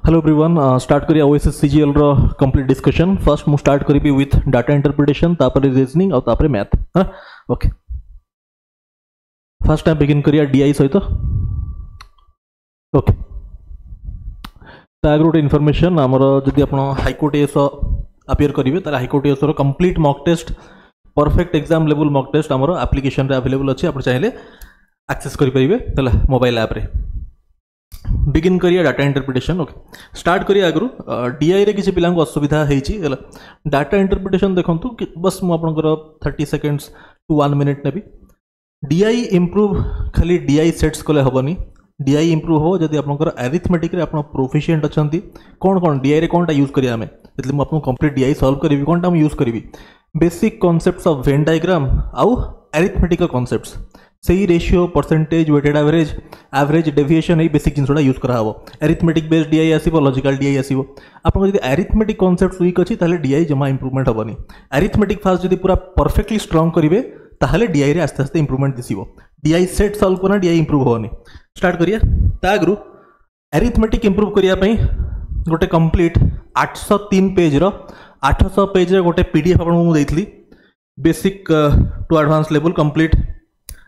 Hello everyone start करिया OSS CGL रो complete discussion. First मु स्टार्ट करिबी विथ डाटा इंटरप्रिटेशन, तापर रीजनिंग और तापर मैथ। हां ओके, फर्स्ट टाइम बिगिन करिया डीआई सहित। ओके, तागर गोटे इनफॉरमेशन आमर जदि आपण हाईकोर्ट एएस अपियर करिवे ताले हाईकोर्ट एएस रो complete mock test, perfect exam level mock test आमर एप्लिकेशन रे अवेलेबल अछि। आपण चाहिले एक्सेस करि परिबे हला मोबाइल ऐप रे। बिगिन करिए डाटा इंटरप्रिटेशन। ओके, स्टार्ट करिए आगु डीआई रे किसी पिलांको असुविधा हेछि हला। डाटा इंटरप्रिटेशन देखंतु कि बस मु आपनकर 30 सेकंड्स टू 1 मिनिट नेबी। डीआई इंप्रूव खाली डीआई सेट्स कले हबनी, डीआई इंप्रूव हो जदि आपनकर अरिथमेटिक रे आपण प्रोफिशिएंट अछंती। कोन कोन डीआई रे कोनटा यूज करिया हमें, एतले मु आपन कंप्लीट डीआई सॉल्व करिवि। कोनटा मु यूज करिवि, basic concepts of Venn diagram आउ अरिथमेटिक कांसेप्ट्स, सही ratio, percentage, weighted average, average deviation, ये बेसिक जिनसोडा यूज करा हबो। अरिथमेटिक बेस्ड डीआई आसीबो, लॉजिकल डीआई आसीबो। आपन जदि अरिथमेटिक कांसेप्ट्स वीक अछि ताले डीआई जमा इंप्रूवमेंट हबनी। अरिथमेटिक फास्ट जदि पूरा परफेक्टली स्ट्रांग करिवे ताले डीआई रे आस्ते आस्ते इंप्रूवमेंट दिसिबो। डीआई सेट सॉल्व करना डीआई इंप्रूव होनी। स्टार्ट करिया तागरु अरिथमेटिक इंप्रूव करिया पई गोटे कंप्लीट 803 पेज रो 800 पेज रे गोटे पीडीएफ आपन मु देइथली, basic to advance level complete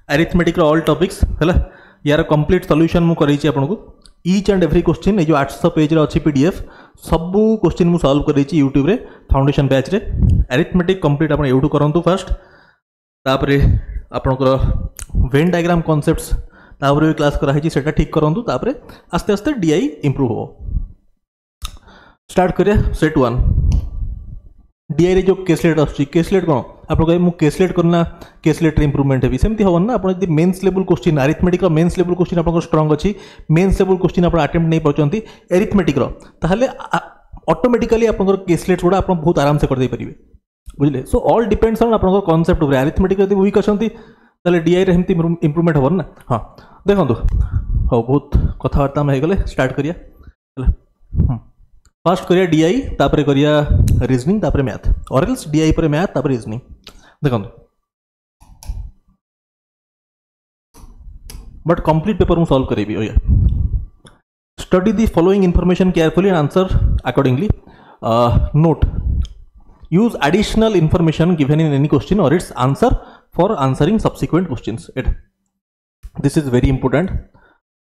arithmetic all topics हला। यार कंप्लीट सॉल्यूशन मु करैछि आपन को। ईच एंड एवरी क्वेश्चन ए जो 800 पेज रे अछि पीडीएफ सब क्वेश्चन मु सॉल्व करैछि यूट्यूब रे फाउंडेशन बैच रे। अरिथमेटिक कंप्लीट आपन एउटू करंतु फर्स्ट, तापरे आपन को वेन डायग्राम कांसेप्ट्स तापरे भी क्लास करा है सेटा ठीक करंतु, तापरे आस्ते आस्ते डीआई इंप्रूव हो। स्टार्ट करिया सेट 1 डीआई रे जो केसलेट आछि, केसलेट कोन आपन कहे मु केसलेट करना केसलेट रे इंप्रूवमेंट हेबी सेमति होवन ना। आपन जदि मेंस लेवल क्वेश्चन अरिथमेटिक रो मेंस लेवल क्वेश्चन आपन को स्ट्रांग अछि, मेंस लेवल क्वेश्चन आपन अटेम्प्ट नै परचंती अरिथमेटिक रो, ताहले ऑटोमेटिकली आपन को केसलेट गुडा आपन बहुत आराम से कर दे परिबे, बुझले। सो ऑल डिपेंड्स ऑन आपन को कांसेप्ट ऊपर। अरिथमेटिक जदि वीक अछंती ताहले डीआई रे हेमति इंप्रूवमेंट होवन ना। हां देखंतु हो बहुत कथावार्ता में हे गले। स्टार्ट करिया हला। फर्स्ट करिया डीआई, तापरे करिया रीजनिंग, तापरे मैथ, और एल्स डीआई पर मैथ तापरे रीजनिंग। देखंतु बट कंप्लीट पेपर मु सॉल्व करेबी। ओया study the following information carefully and answer accordingly. Note use additional information given in any question और its answer for answering subsequent questions. This is very important.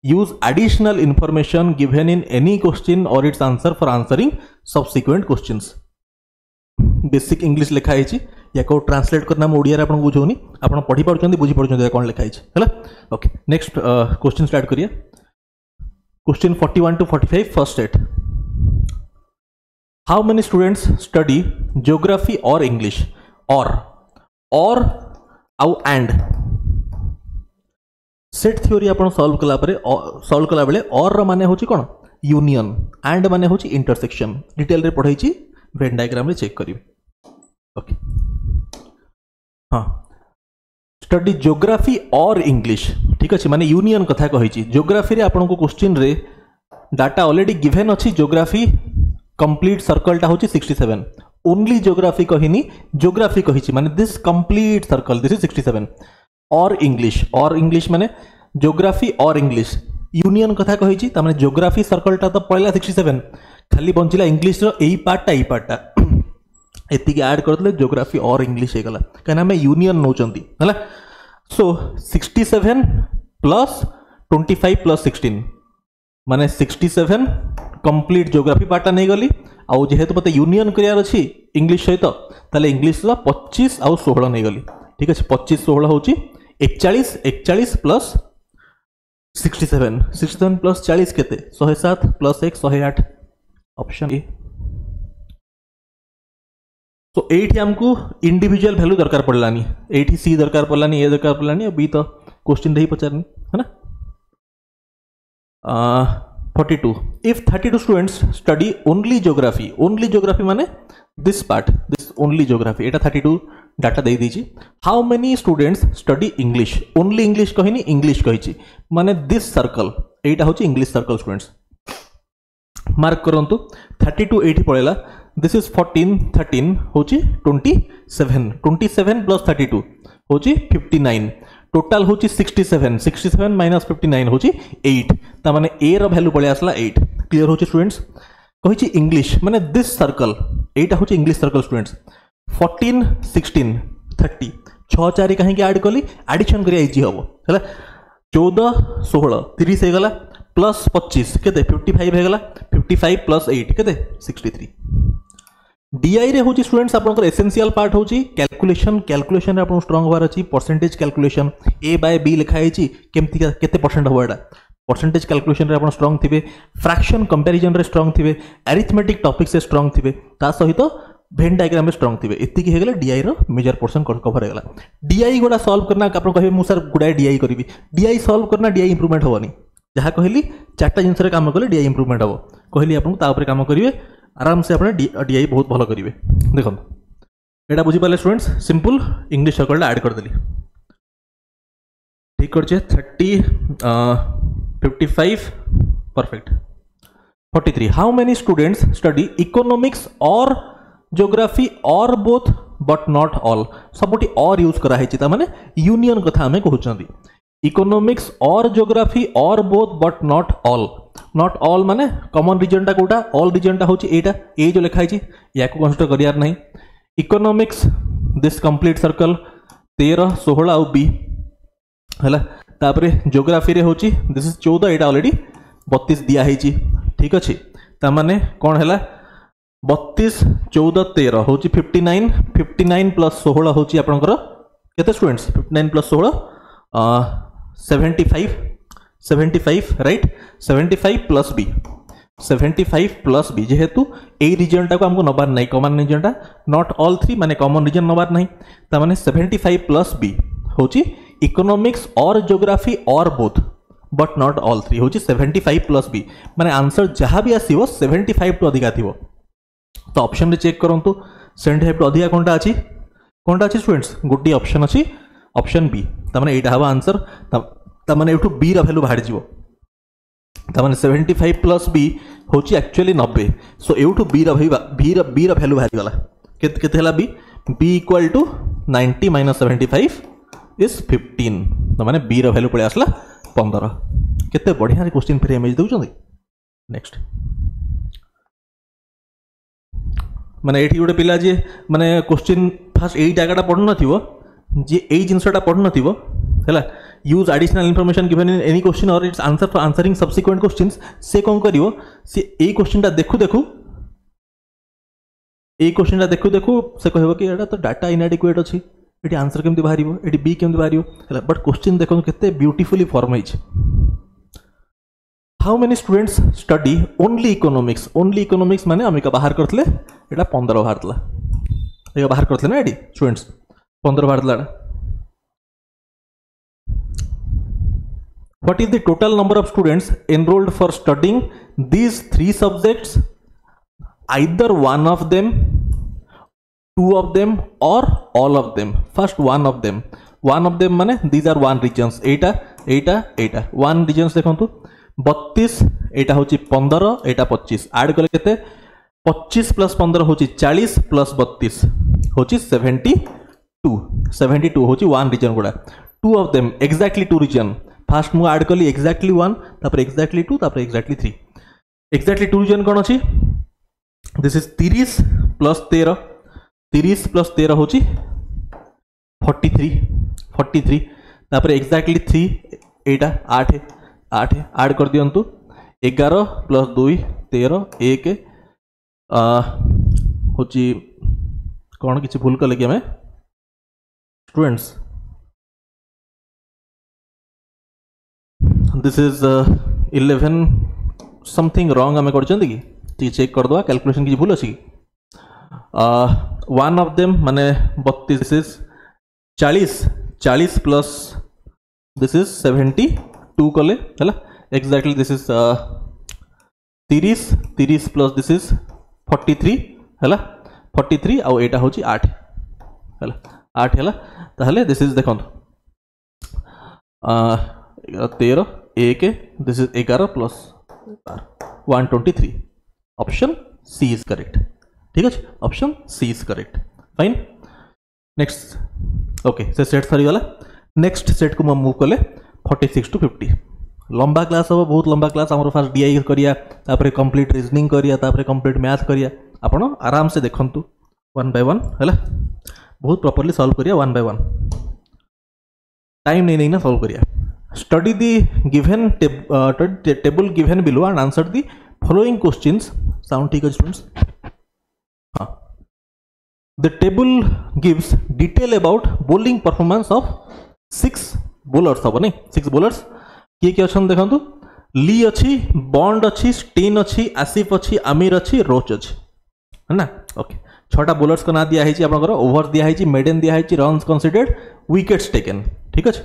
use additional information given in any question or its answer for answering subsequent questions। Basic English लिखा है या को translate करना मैं ओडिया रे आपन बुझोनी, आपन पढ़ी पाउछंती बुझी पाउछंती कोन लिखा है हला। ओके नेक्स्ट क्वेश्चन स्टार्ट करिया। Question 41 to 45 first set. How many students study geography और इंग्लिश और आउ एंड सेट थ्योरी आपन सॉल्व कला बेले और माने होची कोन यूनियन, एंड माने होची इंटरसेक्शन। डिटेल रे पढाई छी, वेन डायग्राम रे चेक करिवे। ओके हां स्टडी ज्योग्राफी और इंग्लिश ठीक अछि, माने यूनियन कथा कहि छी। ज्योग्राफी रे आपन को क्वेश्चन रे डाटा ऑलरेडी गिवन अछि। ज्योग्राफी कंप्लीट सर्कल टा होची 67। ओनली ज्योग्राफी कहिनी, ज्योग्राफी कहि छी माने this complete circle this is 67। और इंग्लिश माने ज्योग्राफी और इंग्लिश यूनियन कथा कहि छी, तामाने ज्योग्राफी सर्कल टा तो पहला 67, खाली बंचिला इंग्लिश रो एई पार्टटा एतिके ऐड करदले ज्योग्राफी और इंग्लिश हे गला, कना हमें यूनियन नोचंती हला। सो 67 प्लस 25 प्लस 16 माने 67 कंप्लीट ज्योग्राफी पार्टा नै गली। आउ जेहेतु मते यूनियन करियार अछि इंग्लिश सहित, ताले इंग्लिश ला 25 आउ 16 नै गली। ठीक अछि 25 16 होची 41 प्लस 67 प्लस 40 केते 107 प्लस 1 108 ऑप्शन ए। तो एठी हमको इंडिविजुअल वैल्यू दरकार पड़लानी, एठी सी दरकार पड़लानी, ए दरकार पड़लानी, बी तो क्वेश्चन रही पचारनी है ना। 42 if 32 students study only geography माने this part, this only geography, एटा 32 डाटा दे दीची। How many students study English, only English कहिनी इंग्लिश कहिची माने दिस सर्कल, एटा होची इंग्लिश सर्कल स्टूडेंट्स। मार्क करंतु 32 एठी पळेला, दिस इज 14 13 होची 27 प्लस 32 होची 59, टोटाल होची 67 माइनस 59 होची 8, ता माने ए रो वैल्यू पळे आसला 8। क्लियर हो स्टूडेंट्स कही इंग्लिश माने दिस सर्कल एटा हो इंग्लिश सर्कल स्टूडेंट्स 14 16 30 6 4 कहीं ऐड कली एडिशन करिया इजी हम है 14 16 30 होगला प्लस 25 केते 55 होगला 55 प्लस 8 केते 63 डीआई रे होची स्टूडेंट्स आपनकर एसेंशियल पार्ट होची कैलकुलेशन कैलकुलेशन रे आपन स्ट्रांग होबार अछि परसेंटेज कैलकुलेशन ए बाय बी लिखा आइछि केमति केते परसेंट हो एटा परसेंटेज कैलकुलेशन रे आपन स्ट्रांग थिबे फ्रैक्शन कंपैरिजन रे स्ट्रांग थिबे अरिथमेटिक टॉपिक से स्ट्रांग थिबे ता सहित वेन डायग्राम में स्ट्रांग थिबे एति की हेगला डीआई रो मेजर पोर्शन कवर हेगला डीआई गोडा सॉल्व करना आपन कहबे मु सर गुडाय डीआई करबी डीआई सॉल्व करना डीआई इंप्रूवमेंट होवनी जहा कहली चारटा जिंस रे काम करले डीआई इंप्रूवमेंट हो कहली आपन ता ऊपर काम करिवे आराम से अपने डीआई बहुत भल करेंगे देखो यहाँ बुझीपारे students simple English circle add करदेली ठीक कर 30 55 perfect 43 how many students study economics और ज्योग्राफी और बोथ बट नॉट ऑल सबुटी और यूज करा माने यूनियन कथा आम कहते इकोनॉमिक्स और ज्योग्राफी और बोथ बट नॉट ऑल माने कॉमन रीजन टा कोटा ऑल रीजन टा होची एटा ए जो लिखा है या को कंसीडर करियार नहीं इकोनॉमिक्स दिस कंप्लीट सर्कल 13 16 और बी हला तापरे ज्योग्राफी रे होची दिस इज 14 एटा ऑलरेडी 32 दिया है ठीक अच्छे ता माने कौन है 32 14 13 होची 59 प्लस 16 होची आपनकर केते students 59 plus 16 75 right 75 plus B 75 plus B जेहेतु ए रीजन टा को हमको नबार नहीं कॉमन रीजन टा नॉट ऑल 3 माने कॉमन रीजन नबार नहीं ता माने 75 प्लस बी होची इकोनॉमिक्स और ज्योग्राफी और बोथ बट नॉट ऑल 3 होची 75 प्लस बी माने आंसर जहां भी आसीबो 75 टू अधिका थिबो तो ऑप्शन रे चेक करंतु 75 टू अधिका कोनटा अछि स्टूडेंट्स गोटी ऑप्शन अछि ऑप्शन बी ता माने एटा हवा आंसर ता माने एठू बी रा वैल्यू बाहर जीवो ता माने 75 प्लस बी होची एक्चुअली 90 सो एठू बी रा वैल्यू बाहर गला केते हला B equal to 90 minus 75 is 15 ता माने बी रा वैल्यू पळे आसला 15 केते बढ़िया क्वेश्चन फिर इमेज दउछंदी नेक्स्ट माने एठी गोटे पिला जे माने क्वेश्चन फास्ट एई जागाटा पढन नथिवो जे एई जिंसटा पढन नथिवो हैला use additional information given in any question और its answer for answering subsequent questions से कोन करिवो से ए क्वेश्चनटा देखु से कहबो कि एटा तो डाटा इनएडिक्वेट अछि एटी आंसर केमति बाहरिवो एटी बी केमति बाहरिवो हैला बट क्वेश्चन देखो केते beautifully form hitch how many students study only economics माने हम का बाहर करथले एटा 15 बाहरतला एका बाहर करथले ना eighty students 15 बाहरतला What is the total number of students enrolled for studying these 3 subjects? Either one of them, 2 of them, or all of them. First one of them. One of them माने these are one regions. Etah one regions देखंतु 32 एटा होची 15 एटा 25 add करले केते 25 plus 15 होची 40 plus 32 होची 72 होची one region गुडा 2 of them exactly 2 region fast मु add कली एक्जाक्टली 1 तापर एक्जाक्टली 2 तापर एक्जाक्टली 3 एक्जाक्टली 2 रीजन कोन अछि दिस इज 30 प्लस 13 होची 43 तापर एक्जाक्टली 3 एटा 8 ऐड कर दियंतु 11 प्लस 2 13 1 होची कोन किछि भूल कले कि हमें students this is 11 something wrong आम कर चेक कर दवा कैलकुलेशन किसी भूल अच्छी वन ऑफ देम माने 32 this is 40 plus this is 72 कले है exactly this is 30 plus this is 43 है 43 आउ एटा होची 8 है ताहले दिस इज देखो 13 1 this is 11 plus 123 option C is correct ठीक है option C is correct fine next okay से सेट सरी गला नेक्स्ट सेट को मूव कले 46 टू 50 लंबा क्लास हम बहुत लंबा क्लास आम फास्ट डीआई करिया तापर कंप्लीट रीजनिंग करिया तापर कंप्लीट मैथ करिया आपण आराम से देखंतु वन बाय वन है बहुत प्रॉपर्ली सॉल्व करिया वन बाय वन टाइम नहीं ना सॉल्व करिया study the given table given below and answer the following questions sound ठीक है स्टूडेंट्स हाँ the table gives detail about bowling performance of 6 bowlers हम नहीं 6 बॉलर्स किए किए अच्छा देखो ली अच्छी बॉन्ड अच्छी स्टेन अच्छी आसिफ अच्छी आमिर अच्छी रोच अच्छी है ना ओके 6टा बॉलर्स का ना दिया है आपनकर ओवर दिया है मेडन दिया है रन्स कंसीडर्ड विकेट्स टेकन ठीक अच्छे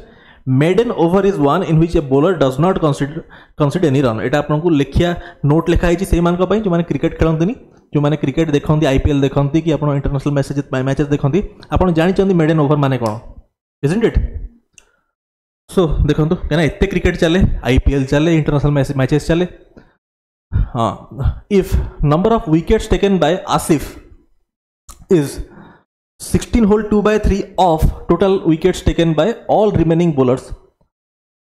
maiden over is one in which a bowler does not consider any run एटा आपको लिखिया नोट लिखा है से मानक जो मैंने क्रिकेट खेलती जो मैंने क्रिकेट देखते आईपीएल देखते कि आप इंटरनेशनल मैचेस देखते आप जानते मेडन ओवर माने कौन इजंट इट सो देखो क्या एत क्रिकेट चले आईपीएल चले इंटरनेशनल मैचेस चले हाँ if number of wickets taken by Asif is 16 whole 2/3 of total wickets taken by all remaining bowlers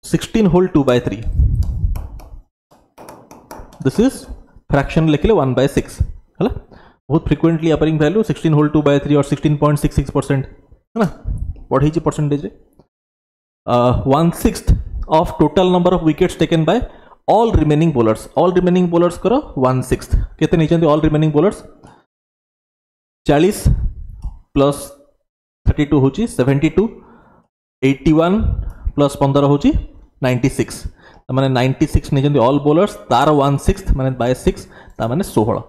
16 whole 2/3 this is fraction लिख ले 1/6 है ना बहुत frequently appearing value 16 whole 2/3 और 16.66% है ना what है percentage 1/6 of total number of wickets taken by all remaining bowlers करो 1/6 कितने नहीं चाहिए all remaining bowlers 40 प्लस 32 होची 72 81 प्लस 15 होची 96 माने 96 नहीं ऑल बॉलर्स तार 1/6 माने बाय 6 ता माने 16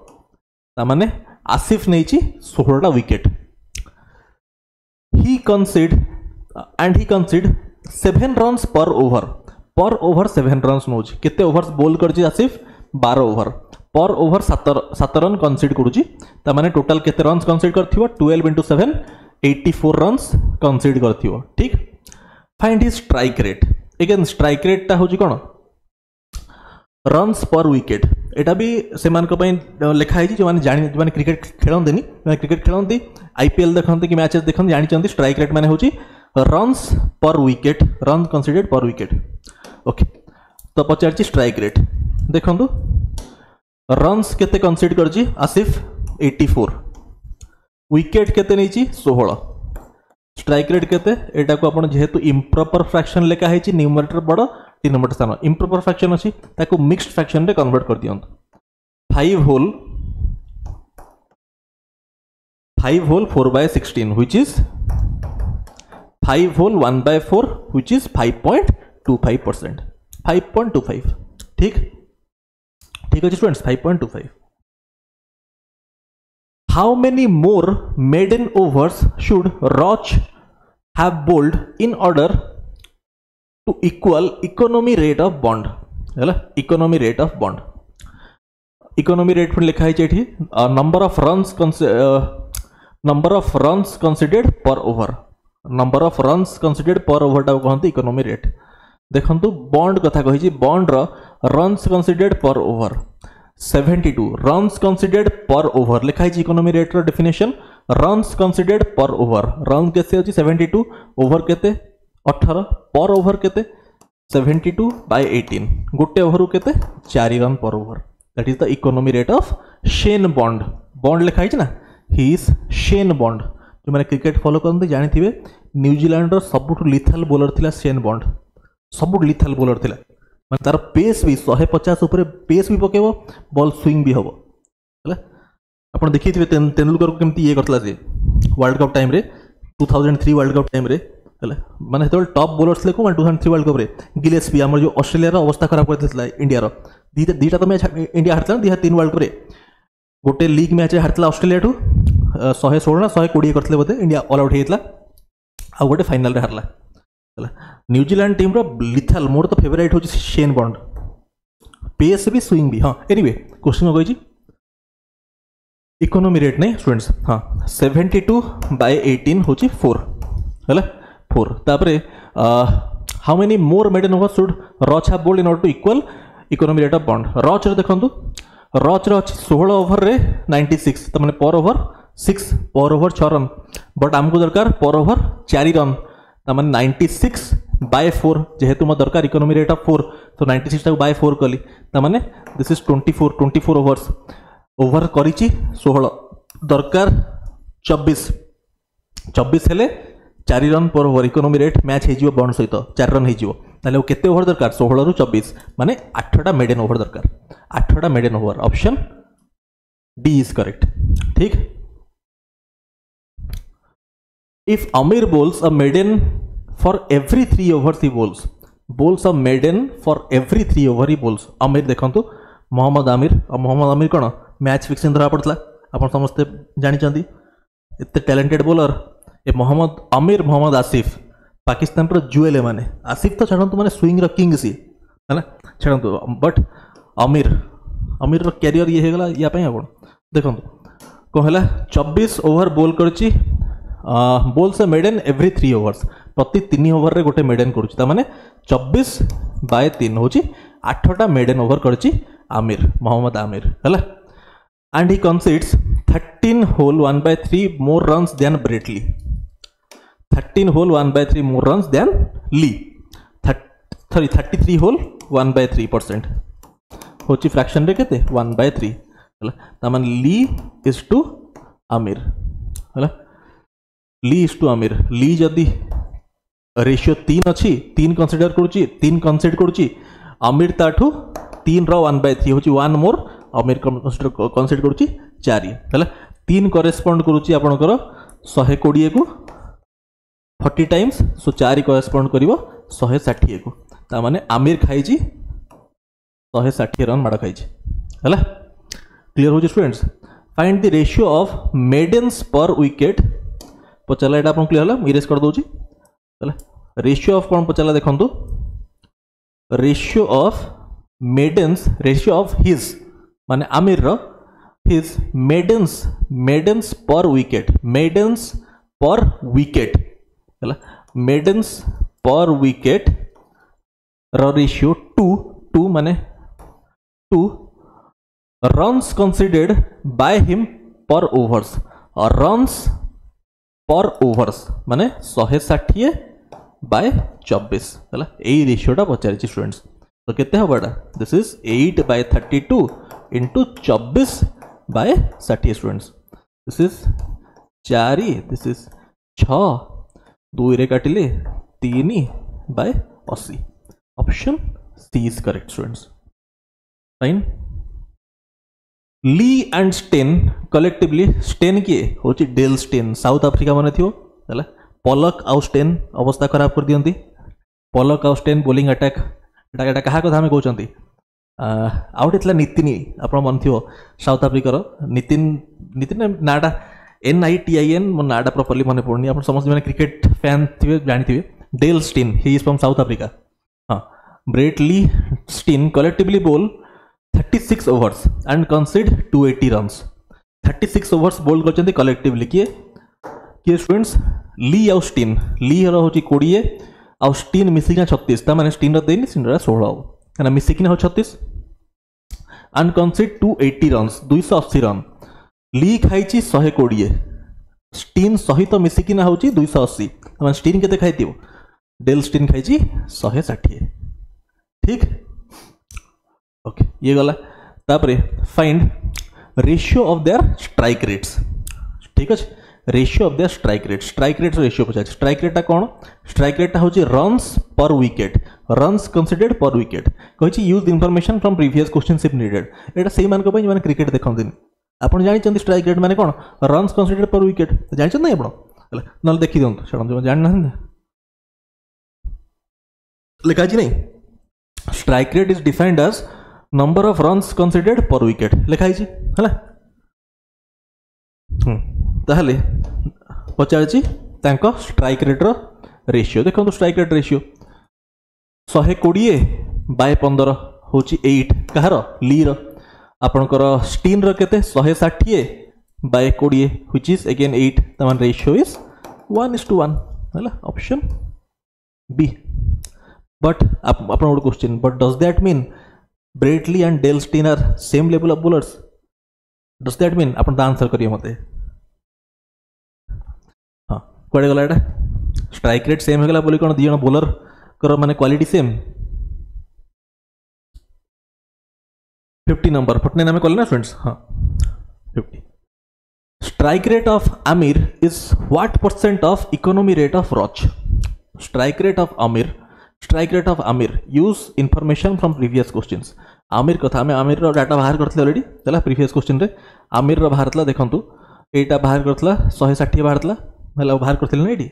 ता माने आसिफ नहीं 16टा विकेट ही कंसीड 7 रन्स पर ओवर 7 रन्स नौ केते ओवर्स बोल करची आसिफ 12 ओवर पर ओवर 7 रन कंसीड करुची ता माने टोटल केते रन्स कंसीड करथिबो 12 into 7 84 रन्स कंसीड करथिबो ठीक find his strike rate again strike rate ता होची कोन रन्स पर विकेट एटा भी से मान को पई लिखा है जो माने क्रिकेट खेलंदिनी क्रिकेट खेलंदी आईपीएल देखंती कि मैचेस देखंती जानि चंदी स्ट्राइक रेट माने होची रन्स पर wicket run considered per wicket okay तो पचारची स्ट्राइक रेट देखंतु रन्स केते कंसीड करजी आसिफ 84 विकेट केते नहीं 16 स्ट्राइक रेट केते एटा को आपण जेहेतु इम्प्रॉपर फ्रैक्शन लेखा है न्यूमरेटर बड़ डिनोमिनेटर सानो इम्प्रॉपर फ्रैक्शन अछि ताको मिक्स्ड फ्रैक्शन रे कन्वर्ट कर दियंतु 5 whole 4/16 which is 5 whole 1/4 which is 5.25% 5.25 ठीक ठीक है students 5.25 how many more maiden overs should Roach have bowled in order to equal economy rate of Bond है economy rate of Bond economy rate पर लिखा है number of runs considered per over number of runs considered per over टा कहते economy rate देखंतु Bond कथा कही bond रो runs considered per over 72 runs considered per over लिखा है इकोनॉमी रेट रो definition runs considered per over run केते अछि 72 over केते 18 पर ओवर केते 72/18 गोटे ओवर केते 4 रन पर over that is the economy rate of Shane bond लिखा है ना ही इज शेन बॉन्ड जो मैंने क्रिकेट फॉलो करते जानी न्यूजीलैंड रो सबुठ लिथल बॉलर थिला शेन बॉन्ड सबुठ लिथल बॉलर थिला माने तार पेस भी 150 ऊपर पेस भी पकेबो बॉल स्विंग भी हबो हला आपण देखिथिबे तेंदुलकर को केमती ये करतला जे वर्ल्ड कप टाइम रे 2003 वर्ल्ड कप टाइम रे हला माने हेतोल टॉप बॉलर्स लेको 2003 वर्ल्ड कप रे गिलेस्पी हमर जो ऑस्ट्रेलिया रो अवस्था खराब करतला इंडिया रो दीटा तो मैच इंडिया हारतला दिहा 3 वर्ल्ड कप रे गोटे लीग मैच हारतला ऑस्ट्रेलिया ठू 116 ना 120 करतले बोते इंडिया ऑल आउट हेतला आ गोटे फाइनल रे हारला न्यूजीलैंड टीम रो लिथल मोर तो फेवरेट होची शेन बॉन्ड पेस भी स्विंग भी हाँ एनीवे क्वेश्चन में कही इकोनॉमी रेट नहीं स्टूडेंट्स हाँ 72/18 होची 4 है 4 तापरे how many more maiden over should Roach have bowled in order to equal economy rate of Bond Roach रे देखंतु रॉच रे अछि 16 ओवर रे 96 त माने पर ओवर 6 पर ओवर 6 रन बट हमको दरकार पर ओवर 4 रन तमाने 96 बाय 4 जेहेतु मो दरकार इकोनॉमी रेट ऑफ 4 तो 96 टाको बाय 4 कली ता माने दिस इज 24 ओवर्स ओवर करिछि 16 दरकार 24 हेले 4 रन पर ओवर इकोनॉमी रेट मैच हो बॉन्ड सहित 4 रन हो ताले केते ओवर दरकार 16 रु 24 माने 8टा मेडन ओवर दरकार 8टा maiden over option D is correct ठीक। If Amir bowls a maiden for every 3 overs he bowls a maiden for every 3 over he bowls Amir देखंतु मोहम्मद आमिर कौन मैच फिक्सिंग धरा पड़ता आप समस्ते जानी एत टैलेंटेड बॉलर ए मोहम्मद आसिफ पाकिस्तान रो जुएल माने आसिफ तो छाड़ू माने स्विंग रो किंग सी है ना छाड़ू बट अमीर रो कैरियर ये होगला या आप देखो कौन है 24 ओवर बोल करची बोल्स अ मेडन एवरी 3 ओवर्स प्रति 3 ओवर रे गोटे मेडन करुच्ची माने 24 बाय 3 हूँ 8टा मेडन ओवर करची मोहम्मद आमिर है and he concedes 13 whole 1/3 more runs than Brett Lee 13 whole 1/3 more runs than Lee 33 whole 1/3% होची फ्रैक्शन रे केते 1/3 है तामान ली इज टू आमिर है Lee is to Amir Lee जदि रेशियो 3 अच्छी 3 कंसीडर करुची 3 कंसीड करुची आमिर ताठू 3 रो 1/3 होची 1 मोर आमिर कंसीड करुची 4 है 3 करेस्पॉन्ड करुची आपनकर 120 को 40 टाइम्स सो 4 करेस्पॉन्ड करिवो 160 को ता माने आमिर खाइची 160 रन माड़ खाइची है क्लियर हो students. Find the ratio of maidens पर विकेट पचाला एटा आपन क्लियर होला इरेज कर दोची है रेशियो ऑफ कौन पचाला देखंतु ratio of maidens ratio of his माने आमिर रो हिज मेडन्स पर विकेट है मेडन्स पर विकेट रो रेशियो 2 माने 2 रन्स कंसीडर्ड बाय हिम पर ओवर्स और रन्स पर ओवर्स माने 160 बाय 24 है यही रेशियोटा पचारि स्टूडेंट्स तो केते हबाटा this is 8/32 into 24 by 60 students this is 4 this is 6 2 रे काटिले 3/80 option C is correct students fine. Lee and Steyn collectively Steyn किए हूँ डेल स्टेन साउथ आफ्रिका मन थी है पलक आउ स्टेन अवस्था खराब कर दियंती पलक आउ स्टेन बोलिंग अटैक एटा क्या कथा आम कहते आउट होता नितिन आप मन थी साउथ आफ्रिकार नितिन नाटा NITIN मो नाटा प्रॉपर्ली मन पड़नी आप समस्त मैंने क्रिकेट फैन थे जानी Dale Steyn he is from South Africa हाँ Brett Lee Steyn collectively bowl 36 overs and concede 280 runs 36 overs bowled करछन्ती कलेक्टिवली किए स्टूडेंट्स ली आउ स्टीन ली हर होची 20 आउ स्टीन मिसिकिना 36 ता माने स्टीन र देनी स्टीन र 16 काना मिसिकिना हो 36 and concede 280 runs 280 run Lee खाइची 120 स्टीन सहित मिसिकिना होची 280 माने स्टीन केते खाइतिबो डेल स्टीन खाइची 160 ठीक ओके ये गला तापरे find ratio of their strike rates ठीक अच्छे ratio of their strike rate ratio Pachar strike रेटा कौन स्ट्राइक रेटा हूँ रन्स पर wicket runs considered per wicket कही use information from previous question if needed एटा से माने क्रिकेट देखते आप जानते स्ट्राइक रेट माने कौन रन्स कंसीडर्ड पर विकेट जानते ना आप ना देखी दिखाँ छाड़ू जाना लिखा नहीं strike rate is defined as number of runs considered per wicket लिखाई है ताहले पचारची स्ट्राइक रेट रेशियो देखो स्ट्राइक रेट रेशियो 120/15 हूँ 8 कहार ली आपणकर स्टीन रे 160/20 व्हिच इज अगेन 8 तमान रेशियो इज 1:1 है ऑप्शन बी बट आप गोटे question but does that mean Brett Lee and Dale Steyn are same level of bowlers does that mean आप answer करिए मते हाँ कड़े गला स्ट्राइक रेट सेम होगा बोली कौन 2 जन बॉलर कर माने क्वालिटी सेम 50 नंबर 49 आम कले ना स्टूडेंट्स हाँ 50 strike rate of Aamir is what percent of economy rate of roach strike rate of Aamir use information from previous questions Aamir कथा आम आमिर डाटा बाहर करते ऑलरेडी है प्रीवियस क्वेश्चन रे आमिर बाहर था देखो एटा बाहर करता 160 बाहर था बाहर करते ना ये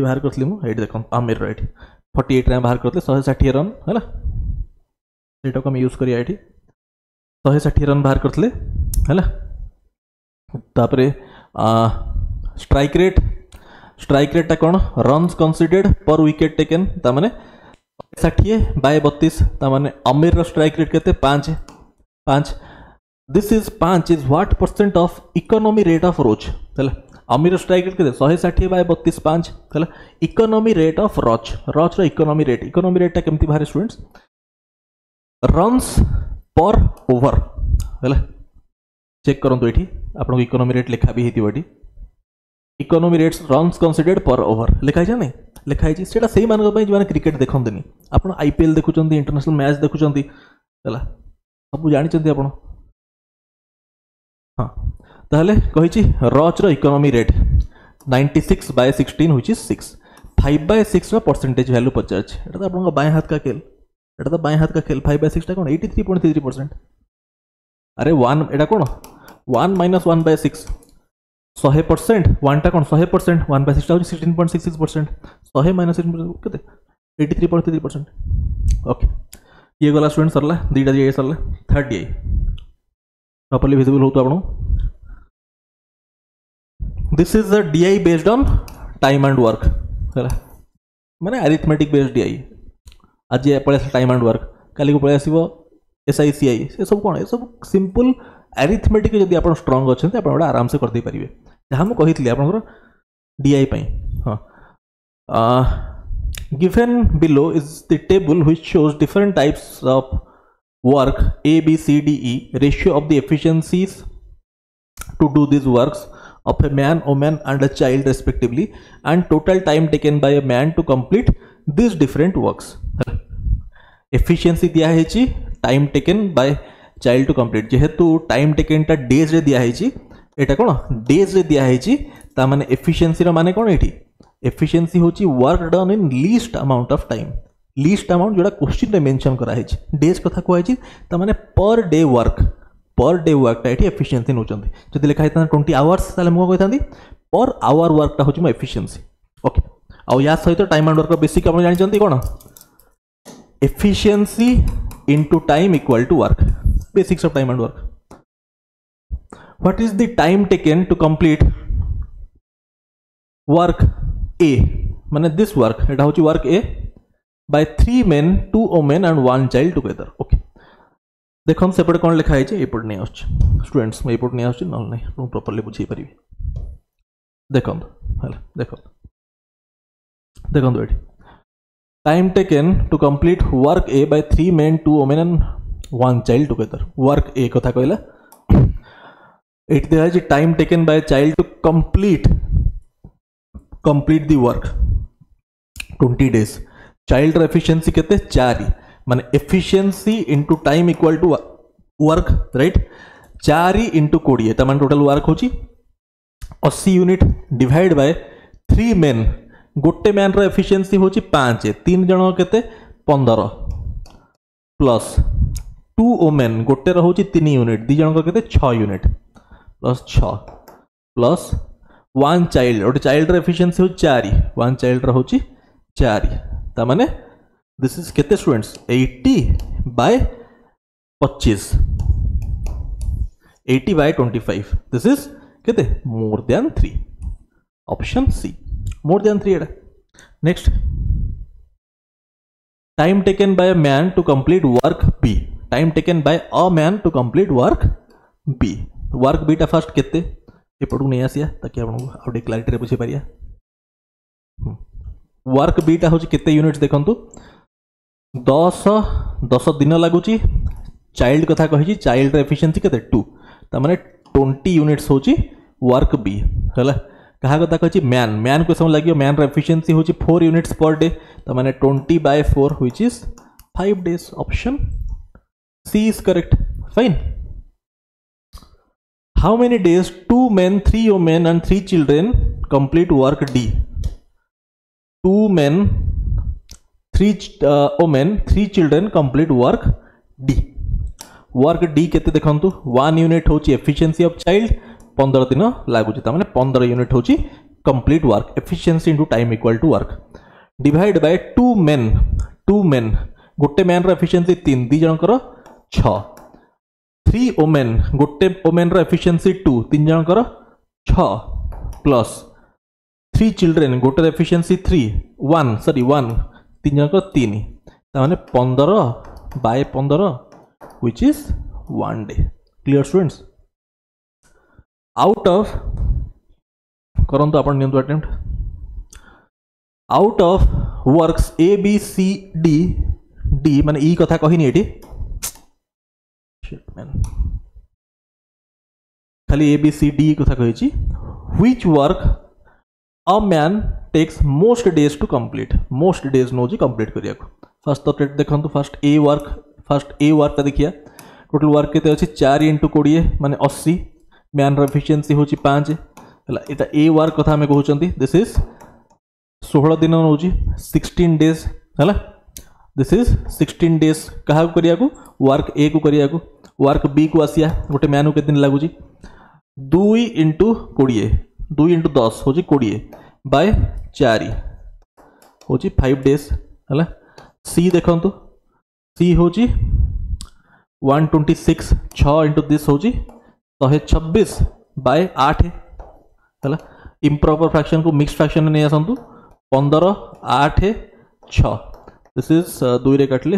बाहर करी मुझे देखो आमिर ये 48 रे बाहर करते 160 रन है ये आम यूज करिया ये 160 रन बाहर करते है तापरे स्ट्राइक रेट कौन runs considered per wicket taken तामाने 60/32 तामाने आमिर स्ट्राइक रेट केते 5 this is 5 is what percent of economy rate of Roach है आमिर स्ट्राइक रेट केते 160/32 5 है इकोनॉमी रेट ऑफ रॉच रो इकोनॉमी रेट केमती बाहर स्टूडेंट्स रन्स पर ओवर है चेक करंतु एठी आपन इकोनॉमी रेट लिखा भी हेती बडी economy rates runs considered per over लिखा है नहीं लिखा है सेटा सही मान जो क्रिकेट देखते आप आईपीएल देखुं इंटरनेशनल मैच देखुं है सब जानी आप हाँ ताहले कही रॉच रो इकोनॉमी रेट 96/16 व्हिच इज 6 5/6 रो परसेंटेज वैल्यू पचार तो आप बाएं हाथ का खेल एटा तो बाएं हाथ का खेल 5/6 टा कौन 83.33% अरे 1 एटा कौन 1 - 1/6 100% 1 टा कौन 100% 1/6 टा 16.66% 100 - 16% केते 83.33% ओके ये गला स्टूडेंट सरला दीटा जे सरला थर्ड ये प्रॉपर्ली विजिबल हो तो आपन this is a DI based on time and work है माने अरिथमेटिक बेस्ड डीआई आज ये पळे टाइम एंड वर्क काली को पळे आसीबो एसआईसीआई से सब कौन ये सब सिंपल अरिथमेटिक जदि आप स्ट्रंग अच्छे आप आराम से करदे पारिबे जहाँ मुझे कही आपंकर डीआई हाँ given below is the table which shows different types of work A B C D E ratio of the efficiencies to do this works of a man, woman and a child respectively and total time taken by a man to complete these different works. Efficiency दिया है ची time taken by child to complete जेहेतु time taken टा days रे दिया है ची एटा कौन days रे दिया है ची ता माने efficiency रा माने कौन एठी efficiency होची work done in least amount of time least amount जोड़ा क्वेश्चन रे मेंशन करा है ची days कथा को है ची ता माने per day work टा एठी efficiency नोचंदी जदि लिखा है 20 आवर्स ताले मो कहतांदी per hour work टा होची मो efficiency ओके आ या सहित टाइम एंड वर्क बेसिक आपण जानि चंती कोन efficiency into time equal to work basics of time and work. What is the time taken to complete work A माने this work एटा होची work A by 3 men 2 women and 1 child together. Okay देखो सेपटे कौन लिखा है एपट नहीं आस students मैं एपट नहीं आस ना नहीं प्रॉपर्ली बुझे पारि देखो देखो देखो ये time taken to complete work A by 3 men 2 women and 1 child together work A कथा कहला एट दिया है time taken by child to complete the work 20 days child र एफिशिएंसी केते 4 माने efficiency into time equal to work right 4 into 20 ता माने टोटल वर्क होची 80 यूनिट डिवाइड बाय 3 men गोटे मैन रो एफिशिएंसी होची 5 3 जण केते 15 प्लस 2 वुमेन गोटे रो होची 3 यूनिट 2 जण को केते 6 यूनिट प्लस 6 प्लस 1 चाइल्ड गोटे चाइल्ड रो एफिशिएंसी हो 4 1 चाइल्ड रो होची 4 ता माने दिस इज केते स्टूडेंट्स 80/25 80/25 दिस इज केते more than 3 option C more than 3 एटा next time taken by a man to complete work B time taken by a man to complete work B work B टा first केते एपटू नहीं आसिया ताकि आपन आउटे clarity रे बुझे पारिया वर्क बी टा होची केते यूनिट्स देखंतु 10 दिन लगुची चाइल्ड कथा कही चाइल्ड एफिशिएंसी केते 2 ता माने 20 यूनिट्स होची वर्क बी हला क्या कथा कही मैन मैन को समय लगे मैन एफिशिएंसी हूँ 4 यूनिट्स पर डे तो मैंने 20/4 which is 5 days option C is correct fine how many days 2 men 3 women and 3 children complete work D 2 men 3 women 3 children complete work D work D केते देखंतु 1 unit होची efficiency of child 15 दिन लागुची ता माने 15 unit होची complete work efficiency into time equal to work divide by 2 men गोटे man रो efficiency 3 दी जनकर 6 3 वुमेन गोटे वुमेन रो एफिशिएंसी 2 3 जनकर 6 प्लस 3 चिल्ड्रेन गोटे एफिशिएंसी 1 3 जनकर 3 ता माने 15/15 which is 1 day clear students out of करंतु अपन नियंतु attempt out of works A B C D D माने ई कथा कहिनी एठी shit man खाली A B C D कथा कहिची which work a man takes most days to complete most days नो जी complete करिया फर्स्ट तो देखंतु फर्स्ट ए वर्क का देखिए टोटल वर्क केते अछि 4 × 20 माने 80 मैन रो एफिशिएंसी होची 5 हला एटा ए वर्क कथा हमें कहउचंती दिस इज 16 दिन होची 16 डेज हला दिस इज 16 डेज कहा करिया को वर्क ए को करिया को वर्क बी को आसिया गोटे मैन को के दिन लागुची 2 × 20 2 × 10 होची 20 बाय 4 होची 5 डेज हला सी देखंतु सी होची 126 6 × दिस होची 126/8 हला इम्प्रॉपर फ्रैक्शन को मिक्स फ्रैक्शन में नहीं आसंतु 15 8 6 दिस इज 2 रे काटले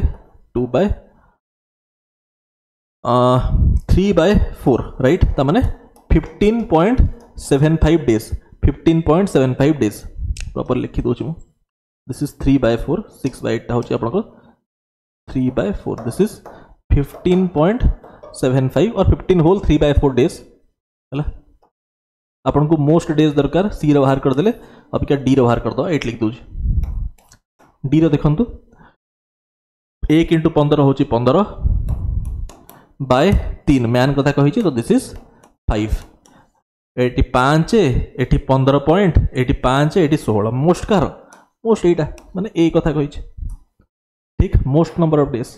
3/4 राइट ता माने 15.75 डेज 15.75 डेज प्रॉपर लिखि दोची मु दिस इज 3/4 6/8 ता होची आपन को 3/4 दिस इज 15.75 और 15 होल 3/4 डेज है आपन को मोस्ट डेज दरकार सी रो बाहर कर देले अब क्या डी रो बाहर कर दो 8 लिख दूजी डी रो देखंतु 1 × 15 होची 15/3 मैन कथा कहि छी तो this is 5 eighty 5 eighty 15 point eighty 5 eighty 16 most car most एटा माने ए कथा कहि छी ठीक most number of days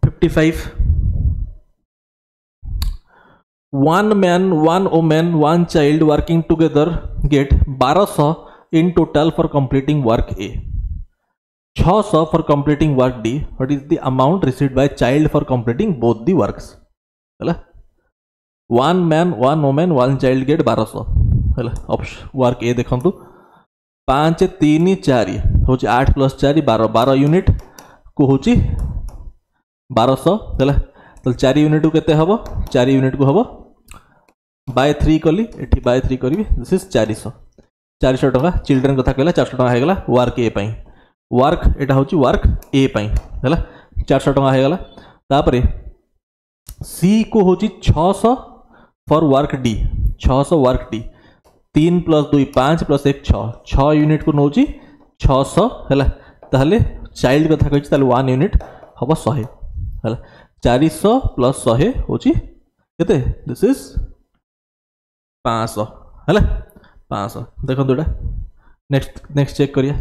55 1 man 1 woman 1 child working together get 1200 in total for completing work A 600 for completing work D what is the amount received by child for completing both the works हला 1 man 1 woman 1 child get 1200 हला work A देखंतु 5 3 4 होची 8 + 4 12 12 unit को होची 1200 हला तो 4 unit को केते हबो 4 यूनिट को हबो बाय 3 कली एठी बाय 3 करबी दिस इज 400 टका चिल्ड्रन कथा कहला 400 टका हेगला वर्क ए पई वर्क एटा होची वर्क ए पई हला 400 टका हेगला तापरे सी को होची 600 for work D 600 work D 3 + 2 5 + 1 6 unit को नोची 600 हला ताहले चाइल्ड कथा कहची ताले 1 यूनिट हबो 100 हला 400 + 100 होची केते दिस इज 500 हला 500 देखो दोडा नेक्स्ट चेक करिया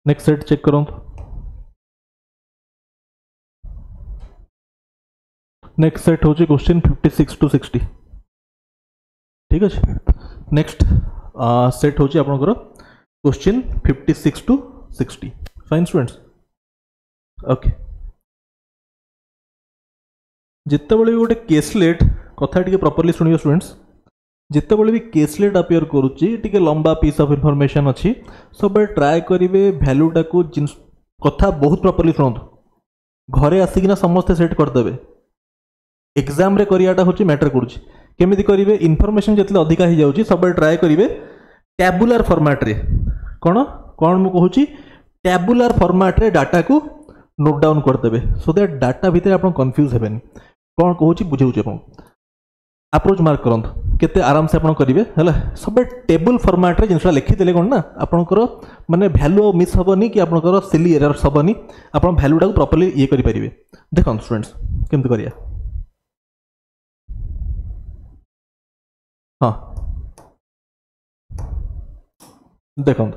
नेक्स्ट सेट चेक करो नेक्स्ट सेट हो क्वेश्चन 56 to 60 ठीक है नेक्स्ट सेट होची आपनकर question 56 to 60 fine students okay जिते बड़े गोटे केसलेट कथा टिके प्रॉपर्ली सुनियो स्टूडेंट्स जिते बड़े भी केसलेट अपियर करुच्ची टिके लंबा पीस ऑफ इनफॉरमेशन अच्छी सब ट्राए करेंगे भैल्यूटा को कथा बहुत प्रॉपर्ली शुणु घरे आसिकिना समस्ते सेट करदे एग्जाम रे करियाटा होची मैटर करूची केमिति करिवे इनफॉरमेशन जतले अधिका ही जाउची सब ट्राए करिवे टैबुलर फॉर्मेट रे कौन कौन मु कहूँ टैबुलर फॉर्मेट रे डाटा को नोट डाउन करदेवे सो दैट डाटा भितर आप कन्फ्यूज हेबेनी कौन कहूँ बुझे अप्रोच मार्क करंतु केते आराम से आपन करिवे हला सब टेबल फॉर्मेट रे जिनसा लिखि देले कोन ना आपनकर माने वैल्यू मिस होबनी कि आपनकर सिली एरर्स होबनी आपन वैल्यू टाको प्रॉपर्ली ये करि परिबे देखन स्टूडेंट्स केमति करिया हां देखन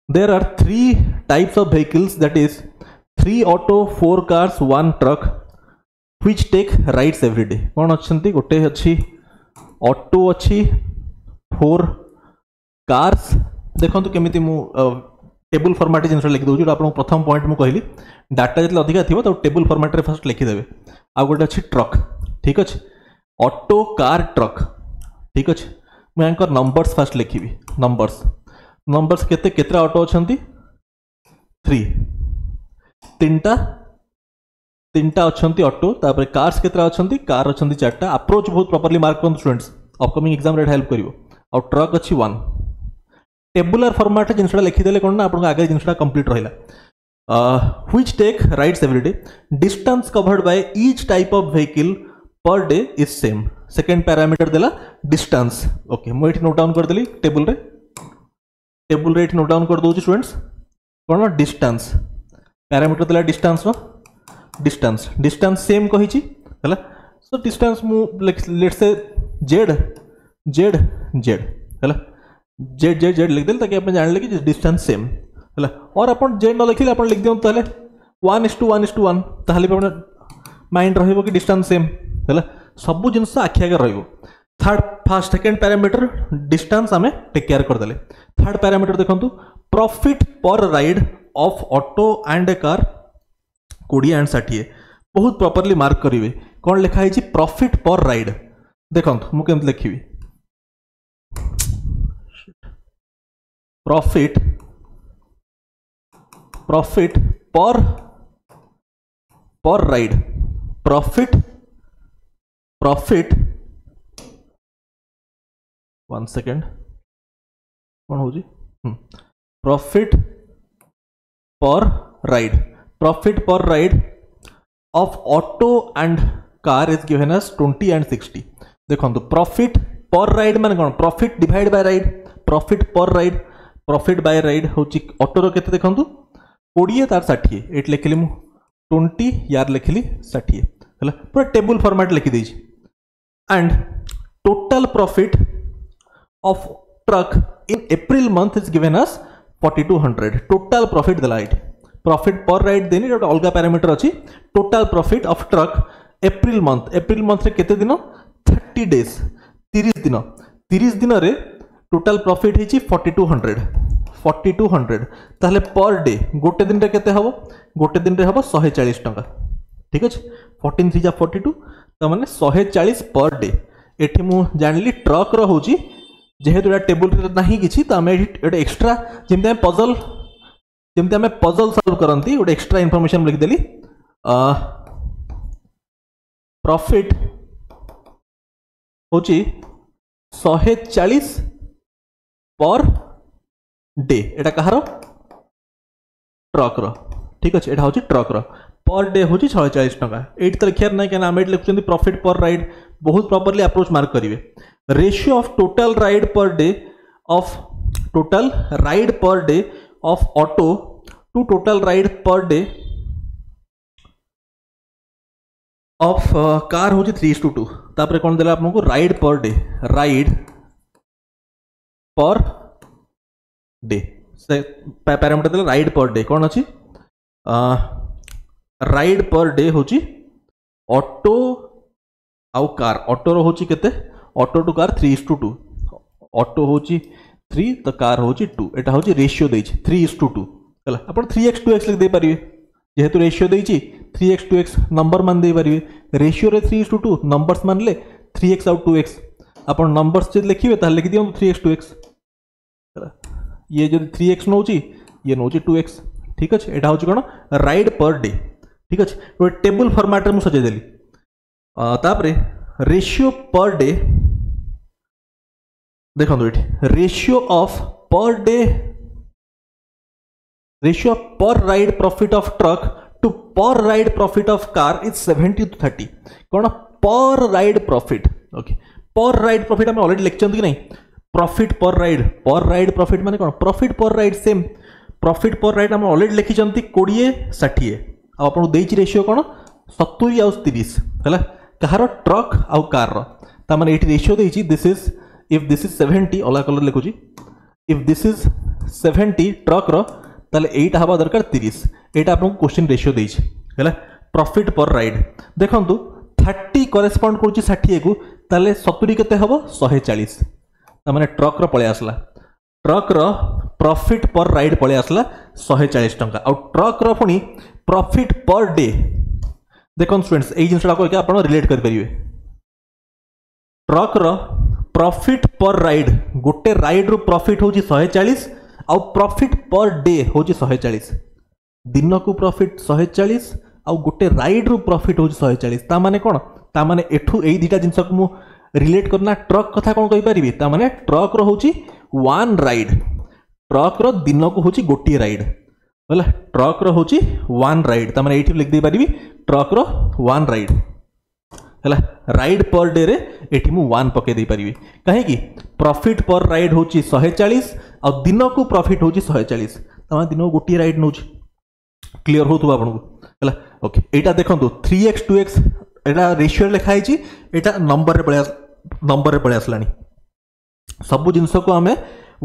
there are 3 types of vehicles that is 3 auto 4 cars 1 truck which take rides every day कौन अच्छी गोटे अच्छी ऑटो अच्छी 4 कार्स देखो केमी टेबल फॉर्मेट जिन लिखि दूसरी आप प्रथम पॉइंट मुझे कहली डाटा जो अधिका थी तो टेबल फॉर्मेट रे फर्स्ट लिखिदेवे आ गोटे अच्छी ट्रक ठीक अच्छे ऑटो कार ट्रक ठीक अच्छे मुझे नंबर्स फास्ट लिखी नंबर्स केते केतरा ऑटो अच्छा 3टा अच्छा ऑटो तापर कार्स केतरा अच्छा कार अच्छा 4टा अप्रोच बहुत प्रॉपर्ली मार्क करूँ स्टूडेंट्स अपकमिंग एग्जाम रे हेल्प करिवो और ट्रक अच्छी 1 टेबुलर फॉर्मेट जिनसा लिखिदेले कौन ना आप आगे जिनसा कंप्लीट रहा which take rides every day distance covered by each type of vehicle per day is same second parameter देला डिस्टेंस ओके मु एठी नोट डाउन कर देली टेबल रे एठी नोट डाउन कर दउची स्टूडेंट्स कौन डिस्टेंस पैरामीटर देला डिस्टेंस सेम कही है सो डिस्टेंस मु लेट्स से जेड है जेड लिख देल ताकि आप जान ले कि डिस्टेंस सेम है और अपन जेड न लिखिले अपन लिख दियौ ताले 1:1:1 ताले अपन माइंड रहइबो कि डिस्टेंस सेम है सब जिनस आखि आगे रहइबो फर्स्ट सेकंड पैरामीटर डिस्टेंस हमें टेक केयर कर देले थर्ड पैरामीटर देखंतु profit per ride of auto and A car 20 and 60 बहुत प्रॉपर्ली मार्क करेंगे कौन लिखाई प्रॉफिट पर राइड देखो मुझे लिखी profit per ride profit 1 second कौन हो profit per ride of auto and car is given as 20 and 60 देखो प्रॉफिट पर राइड माने कौन profit divide by ride profit by ride होची ऑटो रो केते देखंतु 20 तार 60 एट लिखली मु 20 यार लिखली 60 हला पूरा टेबल फॉर्मेट लिखि देछि and total profit of truck in April month is given as 4200 total profit दलाइट प्रॉफिट पर राइड देनी गोटे अलग पैरामीटर अच्छी total profit of truck April month रे केते दिन 30 डेज 30 दिन रे टोटल प्रॉफिट होची 4200 ताहले पर डे गोटे दिन रे केते हबो गोटे दिन रे हबो 140 टंका ठीक अछि 14 3 42 त माने 140 पर डे एठी मु जानली ट्रक रो होची जेहेतु एटा टेबल रे नाही किछि त हम एटा एक्स्ट्रा जेमते पजल जमती आम पजल सॉल्व करती गोटे एक्स्ट्रा इनफॉरमेशन लिखिदेली प्रॉफिट होची 140 पर डे एटा कहार ट्रक रो ठीक अच्छे एटा होची ट्रक रो पर डे होची 140 टंका एट तो लिखार ना क्या आम लिखुं प्रॉफिट पर राइड बहुत प्रॉपर्ली अप्रोच मार्क करेंगे ratio of total ride per day of auto to total ride per day of car होची 3:2 तापर कौन देला आपको राइड पर डे पैरामीटर देला राइड पर डे कौन अच्छी राइड पर डे होची ऑटो आउ कार ऑटो रो होची केते ऑटो टू कार 3:2 ऑटो होची 3 तो कार होची 2 एटा होची रेशियो देछि 3:2 हला अपन 3x 2x लिख दे परिवे जेहेतु रेशियो देछि 3x 2x नंबर मान दे परिवे रेशियो रे 3:2 नंबर्स मान ले 3x और 2x अपन नंबर्स जे लिखिबे ता लिख दियौ 3x 2x हला ये जो 3x नोची ये नोची 2x ठीक अछि एटा होची कोन राइड पर डे ठीक अछि तो टेबल फॉर्मेट रे मु सजे देली तापरे रेशियो पर डे देखो ये ratio of per day ratio of per ride profit of truck to per ride profit of car is 70:30 कौन per ride profit okay per ride profit आम ऑलरेडी लिखिं कि नहीं प्रॉफिट पर राइड प्रॉफिट माने कौन profit per ride same profit per ride आम already लिखिं 20-60 आपको देछि रेशियो कौन 70 आउ 30 है कहार ट्रक आउ कार ताने ये रेशियो देछि this is if this is 70 अलग कलर लिखुची इफ दिस इज 70 ट्रक रो ताले एटा हवा दरकार 30 एटा आपको क्वेश्चन रेशियो देछि है प्रॉफिट पर राइड देखंतु 30 करेस्पॉन्ड करूची 60 को ताले 70 केते हबो 140 ताने ट्रक रो पळे आसला ट्रक रो प्रॉफिट पर राइड पळे आसला 140 टंका आ ट्रक रो पुनी प्रॉफिट पर डे देखो स्टूडेंट्स ए जिनसा को आप रिलेट कर परिवे ट्रक रो प्रॉफिट पर राइड गोटे राइड रो प्रॉफिट होची 140 आउ प्रॉफिट पर डे होची 140 दिन को प्रॉफिट 140 आउ गोटे राइड रो प्रॉफिट होची 140 ता माने कोन ता माने एठू एई दिटा जिनसा को मु रिलेट करना ट्रक कथा कोन कहि परिबी ता माने ट्रक रो होची वन राइड ट्रक रो दिन को होची गोटी राइड बोला ट्रक रो होची वन राइड ता माने एठी लिख दे परिबी ट्रक रो वन राइड है राइड पर डे रे एठी मु वन पके दे परिबी काहे कि प्रॉफिट पर राइड होची 140 और दिन को प्रॉफिट होची 140 तमा दिन को गोटी राइड नोच क्लियर होतु आपन को है ओके एटा देखंतु 3x 2x एटा रेशियो लिखा है छी एटा नंबर रे पळे आसलानी सब जिंस को हमें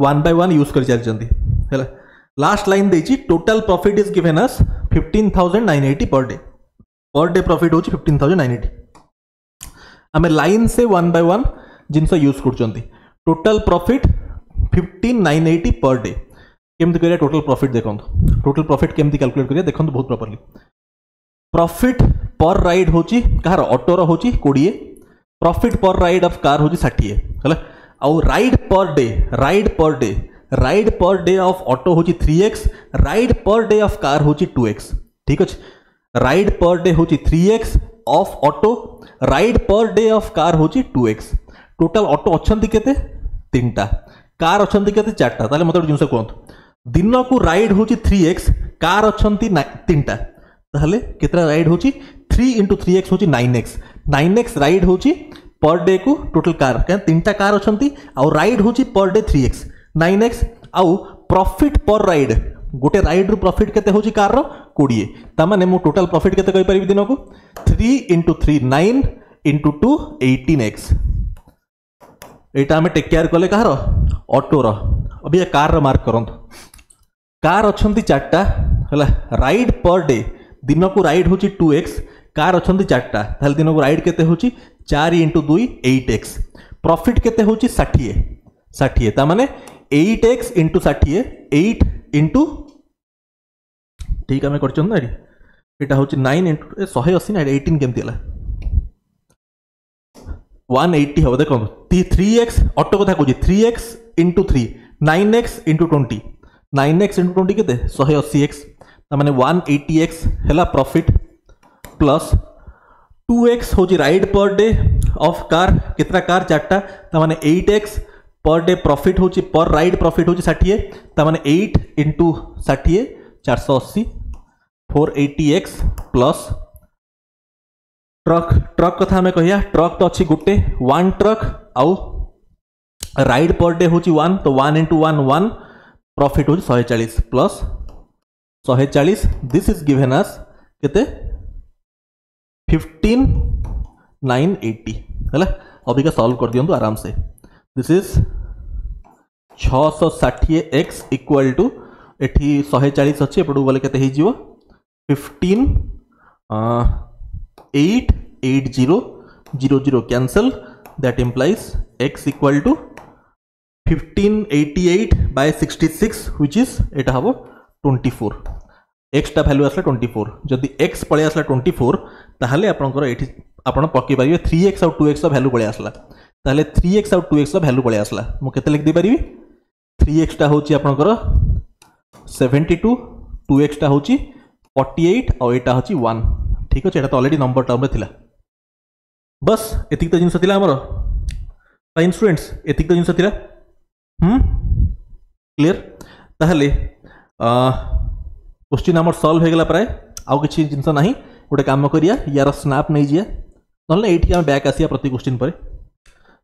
1 by 1 यूज कर चल जंदी है लास्ट लाइन देछि total profit is given as 15,980 per day profit होछि 15,980 आमे लाइन से 1 by 1 जिनस यूज कर टोटल प्रॉफिट 15,980 पर डे केमती करिया टोटल प्रॉफिट देखंतु टोटल प्रॉफिट केमती कैलकुलेट करिया देखंतु बहुत प्रॉपर्ली प्रॉफिट पर राइड होछि कहार ऑटो रो होछि 20 profit per ride of car होछि 60 हैला आउ ride per day of auto होची 3x ride per day of car होची 2x ठीक अछि राइड पर डे होची 3x of auto ride per day of car होची 2x टोटल ऑटो अछंती केते 3टा कार अछंती केते 4टा ताले मते जिंस कोंत दिन को राइड होची 3x कार अछंती 3टा ताले केतरा राइड होची 3 * 3x होची 9x राइड होची पर डे को टोटल कार क्या 3टा कार अछंती आ राइड होची पर डे 3x 9x आउ प्रॉफिट पर राइड गोटे राइड रो प्रॉफिट केते होची कार रो 20 ता माने मो टोटल प्रॉफिट केते कहि परिबी दिन को 3 * 3 9 * 2 18x एटा हमें टेक केयर करले कहार ऑटो रो अभी ये कार रो मार्क करंतु कार अछंती 4टा हला राइड पर डे दिन को राइड होची 2x कार अछंती 4टा ताले दिन को राइड केते होची 4 * 2 8x प्रॉफिट केते होची 60 ता माने 8x * 60 8 * ठीक आमे करछन ना एटा होची 9 * 180 ना 18 केमती हला 180 हो देखो 3x ऑटो कथा कहूँ 3x * 3 9x * 20 9x * 20 केते 180x माने 180x हैला प्रॉफिट प्लस 2x होची ride per day of car कितना कार 4टा माने 8x पर डे प्रॉफिट होची पर राइड प्रॉफिट होची 60 माने 8 * 60 480 480x प्लस ट्रक कथा हमें कहिया ट्रक तो अच्छी गोटे 1 ट्रक आउ राइड पर डे होची 1 तो 1 * 1 1 प्रॉफिट होची 140 प्लस 140 दिस इज गिवन अस केते 15,980 हैला अभी का सॉल्व कर दियंतु आराम से this is 660x equal to एठी 140 अच्छे एपटू गले केते हे जीवो 15,880 cancel that implies x equal to 1588 by 66 which is एटा हबो 24 x टा वैल्यू आसला 24 जदि x पळे आसला 24 ताहले आपनकर एठी आपण पक्की परिबे 3x और 2x वैल्यू पळे आसला ताहले 3x और 2x वैल्यू पळे आसला मु केते लिख दे परिबी 3x टा होची आपनकर 72 2x टा होची 48 और एटा होची 1 ठीक अछि एटा तो ऑलरेडी नंबर टर्म रे थिला बस एतिक त जिंस थिला हमर फाइन स्टूडेंट्स एतिक त जिंस थिला क्लियर ताहले क्वेश्चन आमर सॉल्व हो गला प्राय आउ किछि जिंस नाही गोटे काम करिया यार स्नैप नहीं जिया नले एठी हम बैक आसिया प्रति क्वेश्चन पर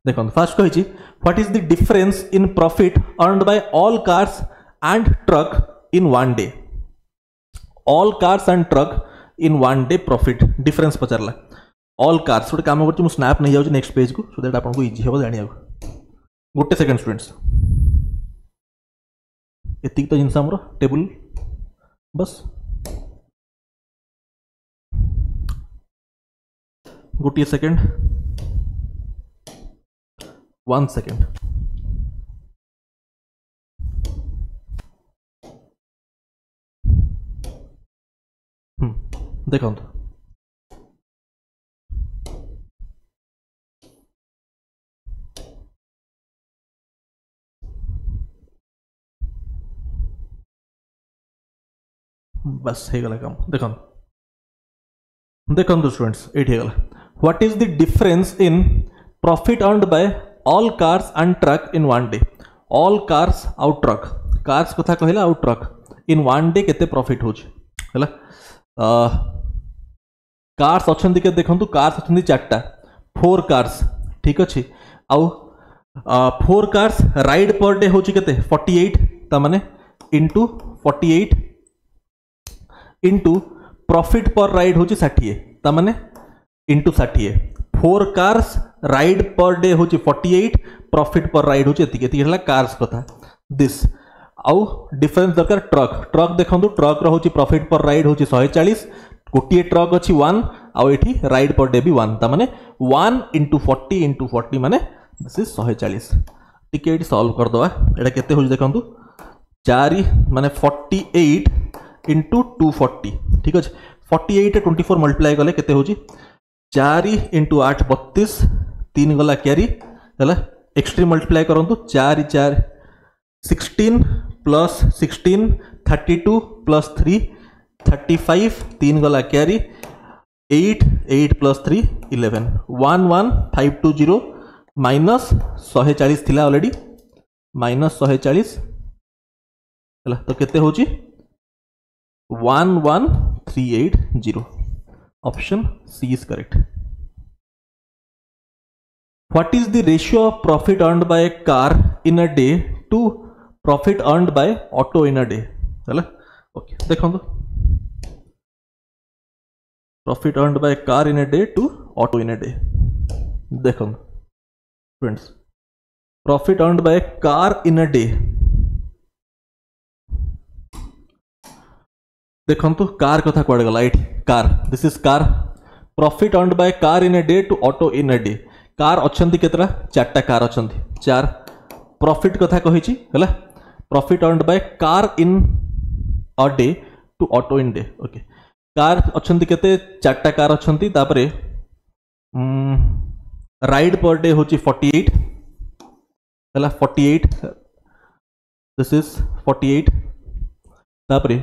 देखो फर्स्ट कहि what is the difference in profit earned by all cars and truck in one day all cars and truck in one day profit difference पचारला ऑल कार्स गोटे काम करछि मु स्नैप नहीं जाउ नेक्स्ट पेज को सो दैट आपन को इजी हेबो जानिया गोटे सेकंड स्टूडेंट्स एतिक तो जिनस हमरो टेबल बस गोटे सेकंड 1 सेकंड देखो बस हो गला काम देखो देखो स्टूडेंट्स एट हो गला what is the difference in profit earned by all cars and truck in one day all cars आउ ट्रक कार्स कथा कहला आउ ट्रक इन वन डे केते प्रॉफिट होछ हला कार्स अच्छी के देखो कार्स अच्छी 4टा 4 कार्स ठीक अच्छे आउ 4 कार्स राइड पर डे हूँ के 48 ताने into 48 into profit per ride हूँ 60 ताने into 60 4 cars ride per day हूँ 48 प्रॉफिट पर राइड हूँ ये कार्स कथा दिस आउ डिफरेंस दरकार ट्रक ट्रक देखो ट्रक रोच प्रॉफिट पर राइड हूँ 140 गोटे ट्रक अच्छी 1 आउ एठी राइड पर डे भी 1 ताने 1 इंटू 40 माने दिस इज 140 टिके एठी सॉल्व कर दवा एटा केते हो देखंतु 4 माने 48 इंटू 240 ठीक अछि 48 24 मल्टीप्लाई गले केते होची 4 इंटू 8 32 3 गला कैरी हला एक्सट्रीम मल्टीप्लाई करंतु 4 4 16 प्लस 16 32 प्लस 3 35 3 गला कैरी 8 8 प्लस 3 11 11520 माइनस 140 थिला ऑलरेडी माइनस 140 हला तो केते होची 11380 option C is correct what is the ratio of profit earned by a car in a day to profit earned by auto in a day हला okay देखो profit earned by car in a day to auto in a day देखो friends profit earned by car in a day देखो car कथा कौड़ गला एठी car this is car profit earned by car in a day to auto in a day car अच्छंती केतरा 4टा car अच्छंती 4 प्रॉफिट कथा कहिची हला profit earned by car in a day to auto in day okay car अच्छंती केते 4टा कार अच्छंती तापरे राइड पर डे होची 48 हला 48 दिस इज 48 तापरे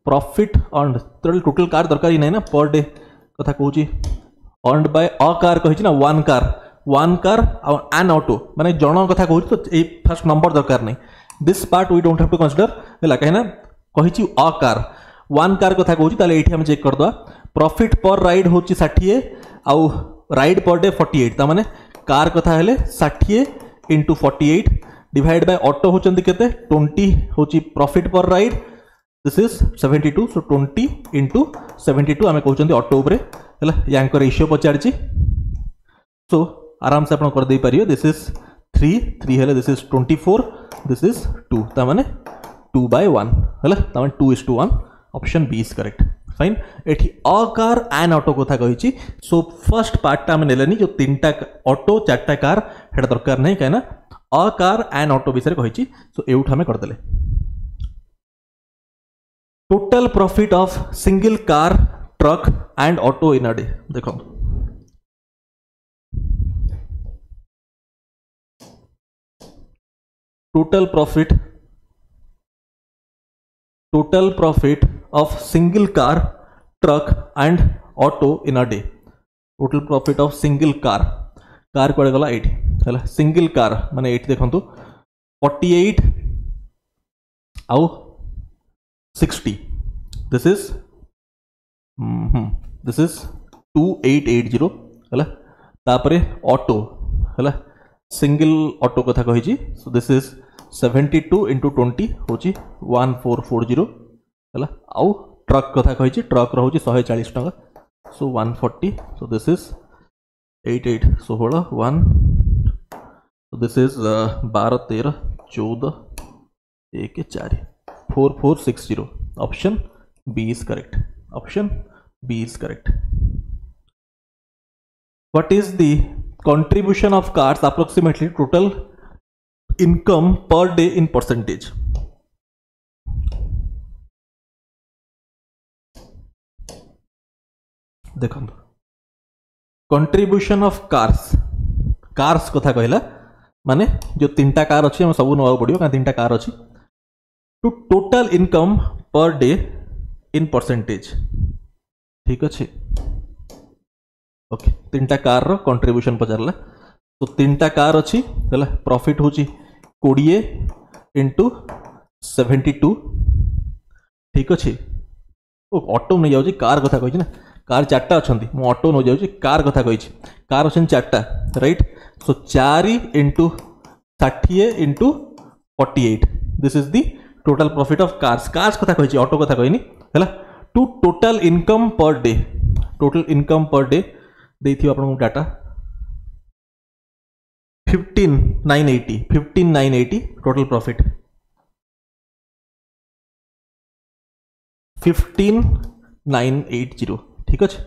प्रॉफिट अर्नड टोटल कार दरकार ही नहीं ना पर डे कथा कहूँ अर्नड बाय अ कार कही ना वन कार एन ऑटो माने जन कथा कहूँ तो ये फर्स्ट नंबर दरकार नहीं this part we don't have to consider है कहीं कही अ कार वन कार कथा कहूँ ताले एठी हम चेक कर दवा प्रॉफिट पर राइड हूँ 60 आउ राइड पर डे 48 तामाने कार कथा हेले 60 इंटू 48 डिवाइड बाय ऑटो होचंदी केते 20 होची profit per ride this is 72 so 20 into 72 आमे कहउचंदी ऑटो उपरे हला यांकर रेशियो पचारची सो आराम से आपण कर दे परियो दिस इज 3 हेले दिस इज 24 दिस इज 2 ता माने 2/1 हला ता माने 2:1 option B is correct fine एठी अ कार एन ऑटो कथा कहिची सो फर्स्ट पार्ट ता माने लेनी जो 3टा ऑटो 4टा कार हेडा दरकार नहीं काहे ना अ कार एन ऑटो विषय कहिची सो एउठ हमें कर देले total profit of single car truck and auto in a day देखो total profit of single car truck and auto in a day total profit of single car कड़े गला 8 है single car माने ये देखो 48 आउ 60 दिस इज 2880 है तापरे ऑटो है सिंगल ऑटो कथा कही सो दिस इज 72 into 20 होची 1440 है आउ ट्रक कथा कही ट्रक रोचे 140 टका so 140 so this is 88 16 1 so this is 12 13 14 1 4 4460 option B is correct option B is correct what is the contribution of cars approximately total income per day in percentage देखो contribution of cars कथा कहला माने जो तीनटा कार अच्छी सब नवा पड़ो क्या तीनटा कार अच्छी to total income per day in percentage ठीक अच्छे ओके तीनटा कार रो कंट्रीब्यूशन पचारला तो तीनटा कार अच्छी है प्रॉफिट होची 20 into 72 ठीक अच्छे ऑटो नहीं जाऊँ कार कथा कही ना कार चार्टा अच्छा मु ऑटो नहीं जाऊँ कार कथा कही कार अच्छे चार्टा right so 4 into 60 into 48 this is the total profit of cars कथा कही ऑटो कथा कहनी है to total income per day देथि आपन डाटा 15980 टोटल प्रॉफिट 15980 ठीक अच्छे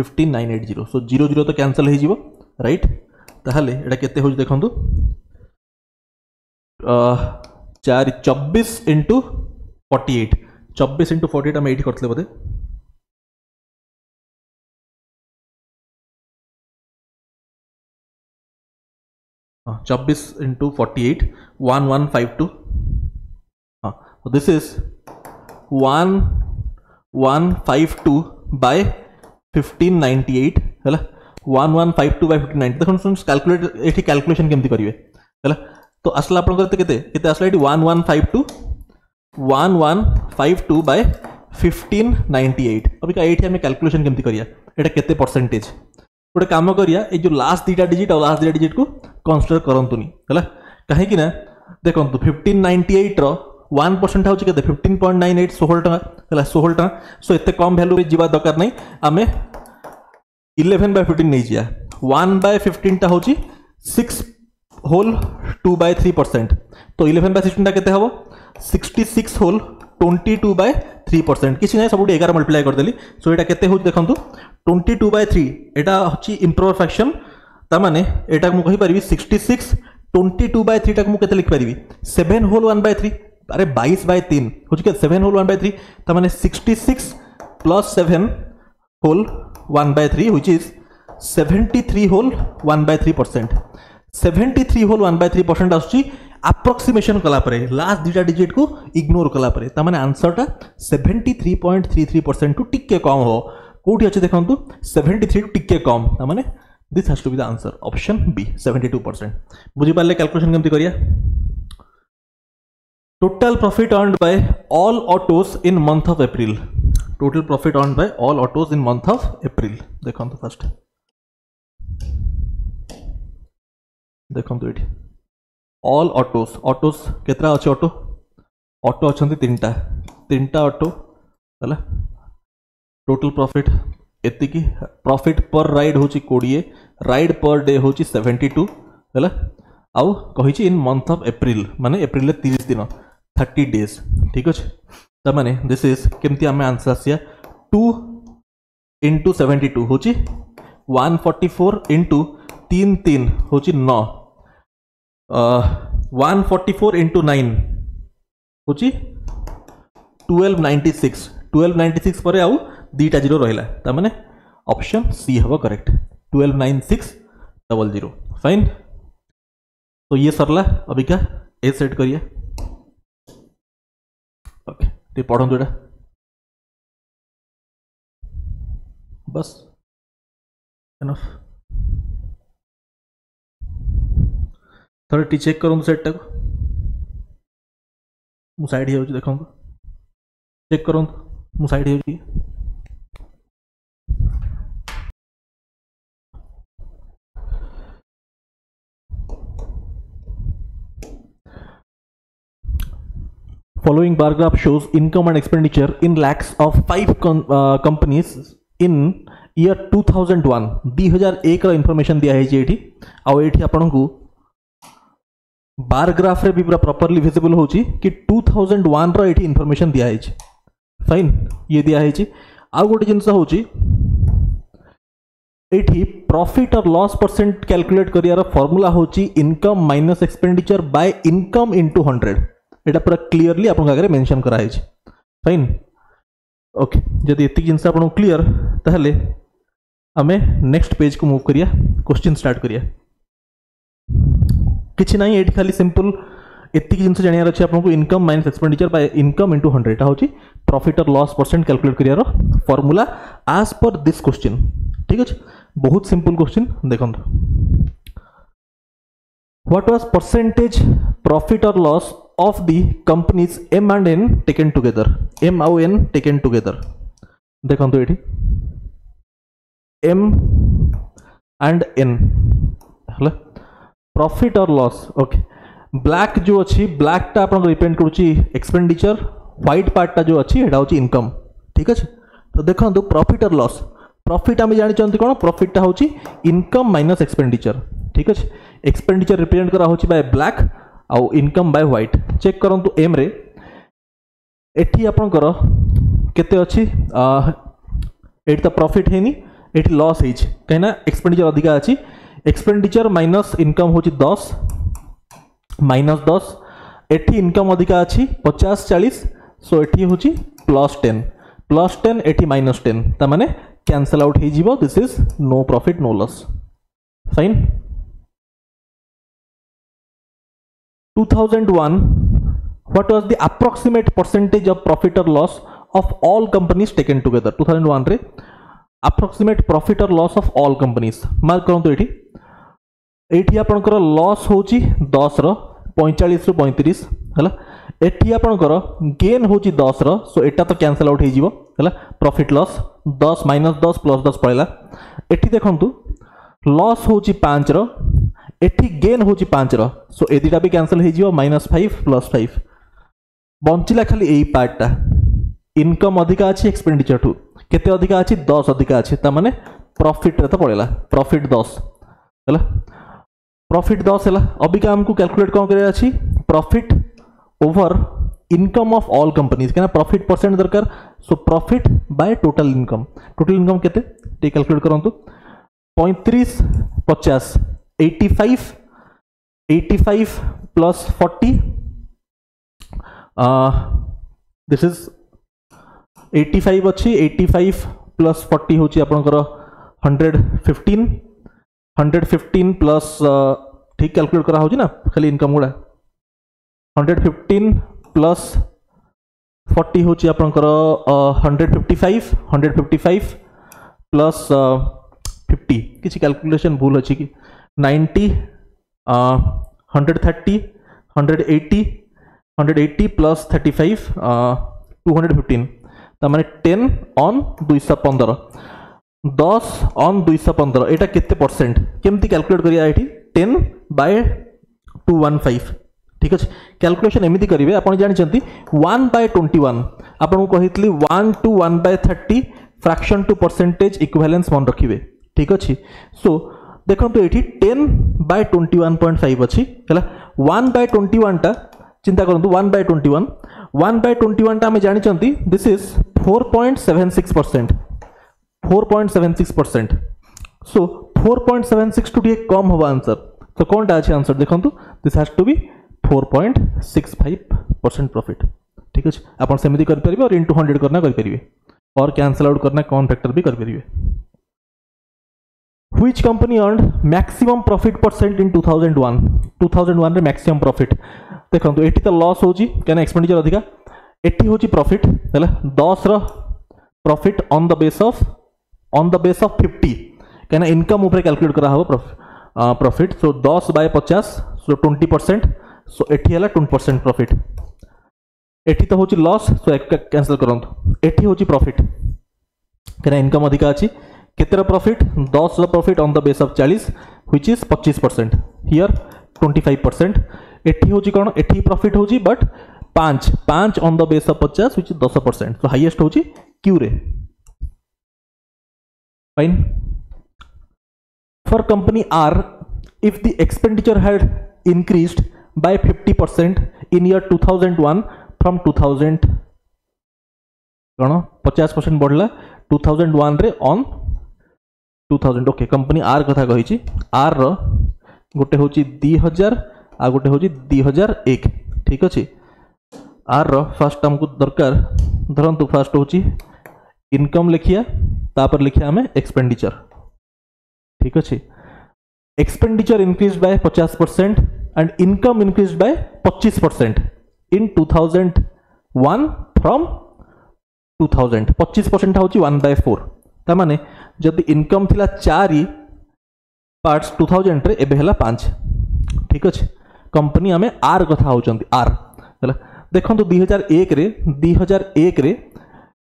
15980 सो 00 तो कैंसल हो राइट ताहले एटा केते हो देखंतु 24 into 48 24 into 48 आम ये करते बोधे 24 into 48 1152 हाँ so this is 1152 by 1598 है 1152 by 1598 देखो कैलकुलेट ये कैलकुलेशन केमती करिवे है तो आसला आपन करते केते आसला ये 1152 by 1598 अभी का ये आम कैलकुलेशन केमती करिया एटा केते परसेंटेज गोटे काम करिया ये जो लास्ट दीटा डिजिट और लास्ट दीटा डिजिट को कंसीडर करंतुनी है कहीं ना देखो 1598 रो 1% होची केते 15.98 16 टका है 16 टका सो एते कम वैल्यू रे जीवा दरकार नहीं आमे 11/15 नहीं जिया 1/15 टा होची 6 होल 2/3% तो 11/16 टा केते हबो 66 होल 22/3% किसी नहीं सब 11 मल्टीप्लाई कर देली सो एटा केते हो देखंतु 22/3 एटा होची इम्प्रोपर फ्रैक्शन ता माने एटा मु कहि परिबी 66 22/3 टा मु केते लिख परिबी 7 होल 1/3 अरे 22/3 होची के 7 होल 1/3 ता माने 66 plus 7 whole 1/3 which is 73 whole 1/3% 73 whole 1/3% आछी अप्रोक्सीमेशन कला परे लास्ट दुटा डिजिट को इग्नोर कला परे ता माने आंसर टा 73.33% टू टिके कम हो कोठी अछि देखंतु 73 टू टिके कम ता माने this has to be the answer option B 72% बुझी पाले कैलकुलेशन केमती करिया total profit earned by all autos in month of April total profit earned by all autos in month of April देखंतु फर्स्ट देखंतु एठी ऑल ऑटोस केतरा अछि auto अछंती तीनटा auto हला टोटल प्रॉफिट एति की प्रॉफिट पर राइड होची 20 राइड पर डे होची 72 हला आउ कहिची इन मंथ ऑफ अप्रैल माने अप्रैल 30 दिन 30 डेज ठीक अछि त माने दिस इज केमती हमें आंसर आसिया 2 into 72 होची 144 into 3 होची 9 144 into 9 होची 1296 पर आउ दीटा जीरो रहिला ता माने ऑप्शन सी हबो करेक्ट 129600 फाइन तो ये सरला अभी क्या ए सेट करिए ओके ते पढ़ो एटा बस एनफ थोड़ा टी चेक करूँ सेट्टा को मु साइड हो देखो चेक करूँ मु साइड हो Following bar graph shows income and expenditure in lakhs of 5 companies in year 2001 2001 row information दिया है जेठी आ एठी आपन को बार ग्राफ रे भी पूरा प्रॉपर्ली विजिबल होची कि 2001 रो एठी इनफॉरमेशन दिया है फाइन ये दिया है आ गोटे जिंस होची एठी प्रॉफिट और लॉस परसेंट कैलकुलेट करियार फार्मूला होची income minus expenditure by income into 100 एटा पूरा क्लियरली आपन आगे मेंशन करा है फाइन ओके जदि एति जिंस आपन क्लियर ताहले हमें नेक्स्ट पेज को मूव करिया क्वेश्चन स्टार्ट करिया किछि नाही एठी खाली सिंपल एति जिंस जानियार अछि आपन को income minus expenditure by income into 100 एटा होची प्रॉफिट और लॉस परसेंट कैलकुलेट करियार formula as per this question ठीक अछि बहुत सिंपल क्वेश्चन देखंत व्हाट वाज परसेंटेज प्रॉफिट और loss of the companies M and N taken together M और N taken together देखो तो ये M and N हला प्रॉफिट और लॉस ओके ब्लैक जो अच्छी ब्लैक टा अपन डिपेंड करूची एक्सपेंडिचर व्हाइट पार्ट टा जो अच्छी एटा होची इनकम ठीक अछि तो देखो तो प्रॉफिट और लॉस प्रॉफिट आमे जानि चंती कोन प्रॉफिट टा होची इनकम माइनस एक्सपेंडिचर ठीक अछि एक्सपेंडिचर रिप्रेजेंट करा होची बाय ब्लैक आउ इनकम बाय व्हाइट चेक करंतु एम रे एठी आपनकर केते अछि एठी त प्रॉफिट हेनी एठी लॉस हेछ कहना एक्सपेंडिचर अधिका अछि एक्सपेंडिचर माइनस इनकम होची 10 माइनस 10 एठी इनकम अधिका अछि 50 40 सो एठी होची +10 एठी -10 त माने कैंसिल आउट हे जीवो this is no profit no loss fine 2001 what was the approximate percentage of profit or loss of all companies taken together 2001 रे approximate profit or loss of all companies mark करंतु एठी आपनकर loss होची 10 रो 45 रो 35 हला एठी आपनकर गेन होची 10 रो सो एटा तो कैंसिल आउट हे जीवो हला प्रॉफिट लॉस 10 -10 +10 पळला एठी देखंतु लॉस होची 5 रो एठी गेन होची 5 रो सो ए दिटा भी कैंसिल हे जिवो -5 +5 बंचिला खाली एई पार्टटा इनकम अधिका अछि एक्सपेंडिचर टू केते अधिका अछि 10 अधिका अछि त माने प्रॉफिट रे तो पड़ेला प्रॉफिट 10 हला प्रॉफिट 10 हला अबिका हमको कैलकुलेट कोन करे अछि profit over income of all companies केना प्रॉफिट परसेंट दरकार so profit by total income केते ते कैलकुलेट करंतु 35 50 85 plus 40 this is 85 अच्छी 85 plus 40 होची आपनकर 115 plus ठीक कैलकुलेट करा होची ना खाली इनकम गुडा 115 plus 40 होची आपनकर 155 plus 50 किसी कैलकुलेशन भूल अछि कि 90 130 180 plus 35 215 तमाने 10 on 215 10 on 215 एटा केते परसेंट केमती कैलकुलेट करिया एठी 10 by 215 ठीक अछि कैलकुलेशन एमिति करिवे आपण जानि चंती 1 by 21 आपण को कहितली 1 to 1 by 30 fraction to percentage equivalence मन रखिवे ठीक अछि सो देखो तो ये 10 by 21.5 अच्छी है 1 by 21 टा चिंता करूँ 1 by 21 टा जानी चंती दिस इज 4.76% सो 4.76 टू टे कम होगा आंसर तो कौन टा अच्छे आंसर देखो this has to be 4.65% profit ठीक है आप सेमती करेंगे और इंटू 100 करना करेंगे और कैंसल आउट करना कौन फैक्टर भी करेंगे Which company earned maximum profit percent in 2001 रे maximum profit देखो तो एटी तो लॉस होची कहना एक्सपेंडिचर अधिका एटी होची प्रॉफिट हैला 10 रो profit on the base of 50 कहना इनकम ऊपर कैलकुलेट करा हो प्रॉफिट सो 10 बाय 50 सो 20%, सो एठी हला 20% प्रॉफिट, एठी तो होची लॉस सो एक कैंसिल करंतु, एठी होची प्रॉफिट केना इनकम अधिका अछि केतेर प्रॉफिट 10 रो profit on the base of 40 which is 25%, here 25%, एठी होची कोन एठी प्रॉफिट होची but 5 on the base of 50 which is 10%, so highest होची क्यू रे fine. For company R, if the expenditure had increased by 50% in year 2001 from 2000 कौन 50% बढ़ला 2001 रे on 2000, ओके कंपनी R कथा कही R रो गोटे होची 2000 आ गोटे होची 2001, ठीक अछि। R रो फर्स्ट हमको दरकार धरंतु फर्स्ट होची इनकम लिखिया तापर लिखिया हमें एक्सपेंडिचर, ठीक अच्छे। Expenditure increase by 50% and income increase by 25% in 2001 from 2000, 25% होची 1/4, ता माने जदि इनकम थिला 4 पार्ट्स 2000 रे एबे हला 5, ठीक अच्छे। कंपनी हमें आर कथा होचंती आर हला देखंतु 2001 रे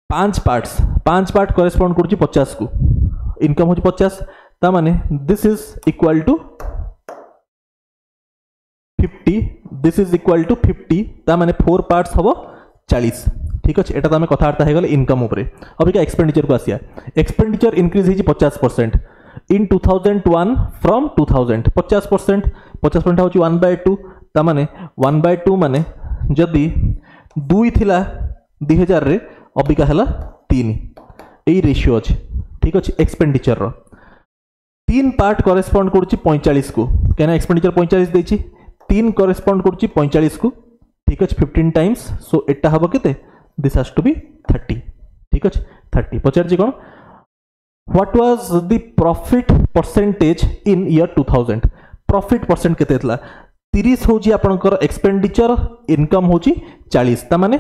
5 पार्ट करेस्पोंड करछि 50 को, इनकम होची 50 ता माने this is equal to 50, this is equal to 50 ता माने 4 पार्ट्स हबो 40, ठीक अछि। एटा त हमें कथार्ता हे गेले इनकम ऊपर। अब का एक्सपेंडिचर को आसिया, एक्सपेंडिचर इंक्रीज हिची 50% इन 2001 फ्रॉम 2000, 50% होची 1/2 ता माने 1/2 माने जदी 2 थिला 2000 रे अबिका हला 3, एई रेशियो अछि, ठीक अछि। एक्सपेंडिचर रो 3 पार्ट करेस्पोंड करूची 45 को, कहना एक्सपेंडिचर 45 देछि, 3 करेस्पोंड करूची 45 को, ठीक अछि 15 टाइम्स, सो एटा हबो केते दिस हैज टू बी 30, ठीक अछि 30। पचार जी कोन what was the profit percentage in year 2000, profit percent केते थला 30 होची आपनकर एक्सपेंडिचर, इनकम होची 40 ता माने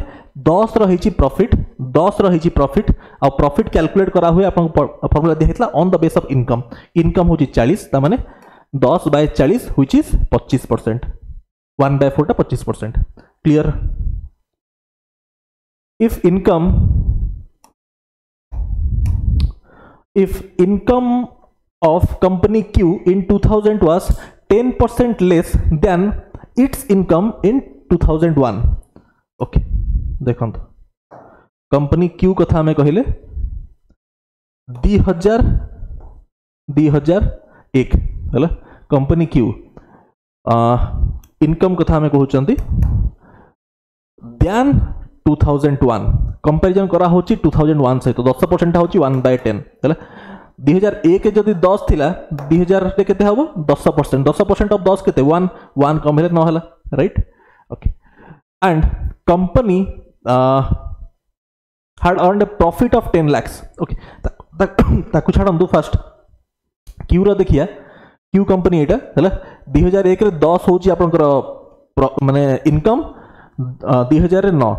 10 रहिची प्रॉफिट, 10 रहिची प्रॉफिट आ प्रॉफिट कैलकुलेट करा हुए आपन फार्मूला दे हेतला on the base of income, income होची 40 ता माने 10 बाय 40 व्हिच इज 25%, 1/4 टा 25%, clear. If income of company Q in 2000 was 10% less than its income in 2001, okay देखो कंपनी Q कथा में कहले 2001 हला कंपनी Q इनकम कथा में कहउचंती ध्यान 2001 कंपैरिजन करा होची 2001 सहित 10% होची 1/10 हला 2001 जदि 10 थिला 2000 रे केते हबो 10%, 10% ऑफ 10 केते 1 कम हेले न हला, right, okay. And company had earned a profit of 10 lakhs, okay ताकु छाडंतु फर्स्ट Q रो देखिया, Q कंपनी एटा हला 2001 रे 10 होची आपनकर माने इनकम 2000 रे 9,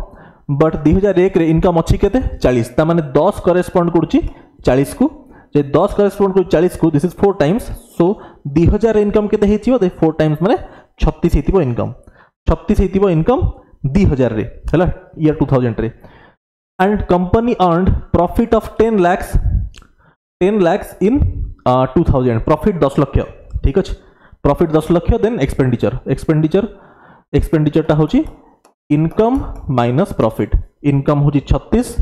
बट 2001 रे इनकम अछि केते 40 ता माने 10 करेस्पोंड करूची 40 को, जे 10 करेस्पोंड करू 40 को, दिस इज 4 टाइम्स, सो 2000 रे इनकम केते हेतिबो 4 टाइम्स माने 36 हेतिबो इनकम, 36 हेतिबो इनकम 2000 रे हला ईयर 2000 रे। And company earned profit of 10 lakhs in 2000, profit 10 lakh, ठीक अछि, प्रॉफिट 10 लाख। देन एक्सपेंडिचर ता होची इनकम माइनस प्रॉफिट, इनकम होची 36,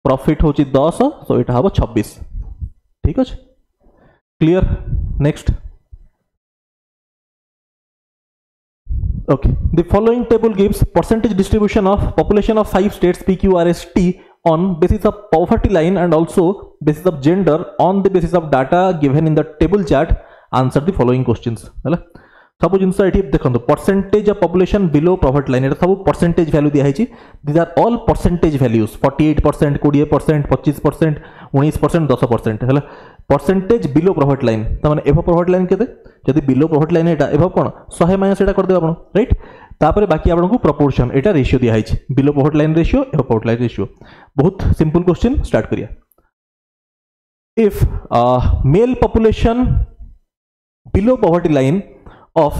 प्रॉफिट होची 10, सो एटा हबो 26, ठीक अछि, clear. Next, okay, the following table gives percentage distribution of population of 5 states PQRST on basis of poverty line and also basis of gender on the basis of data given in the table chart. Answer the following questions, हैला सब जिनस एठी देखंतु percentage of population below poverty line, एटा सब percentage value दिया हैछि, these are all percentage values 48%, 20%, 25%, 19%, 10%, हैला परसेंटेज बिलो पॉवर्टी लाइन, त माने एभो पॉवर्टी लाइन केते, जदि बिलो पॉवर्टी लाइन एटा एभो कोन 100 माइनस एटा कर देबा आपण, राइट। तापरे बाकी आपण को प्रोपोर्शन एटा रेशियो दिया हैछि, below poverty line ratio above poverty line ratio. बहुत सिंपल क्वेश्चन, स्टार्ट करिया। If male population below poverty line of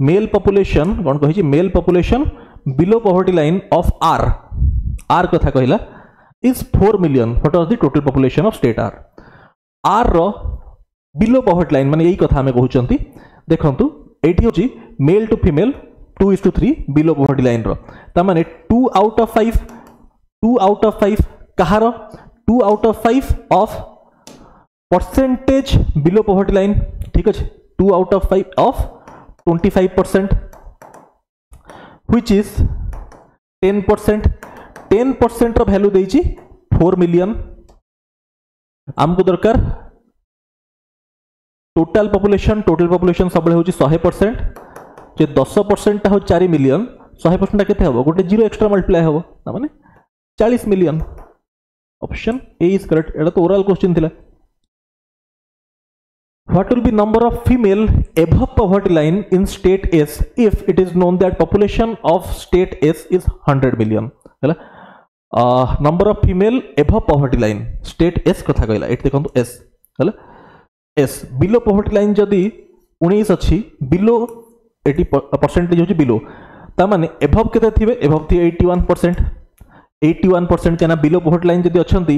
male population कौन कही male population below poverty line of R R कथा कहला is 4 million what was the total population of state R R रो below poverty line माने यही कथा हमें कहउचंती देखंतु एठी होची male to female 2:3 below poverty line रो ता माने 2 आउट ऑफ 5 कहार 2 out of 5 of percentage below poverty line ठीक अच्छे 2 out of 5 of 25% which is 10% रो वैल्यू देइची 4 मिलियन आमको दरकार टोटल पॉपुलेशन सब होची 100% जे 10% ता हो 4 मिलियन 100% केते हबो गोटे जीरो एक्स्ट्रा मल्टीप्लाई हबो ना माने 40 million option A is correct एटा तो ओरल क्वेश्चन थिला What will be number of female above poverty line in state S if it is known that population of state S is 100 million? है number of female above poverty line state S कथा कहला eight देखंतु S है S below poverty line जदी 19 अछि below 80% होची below ता माने above केते थिबे above थी 81% केना below poverty line जदी अछंती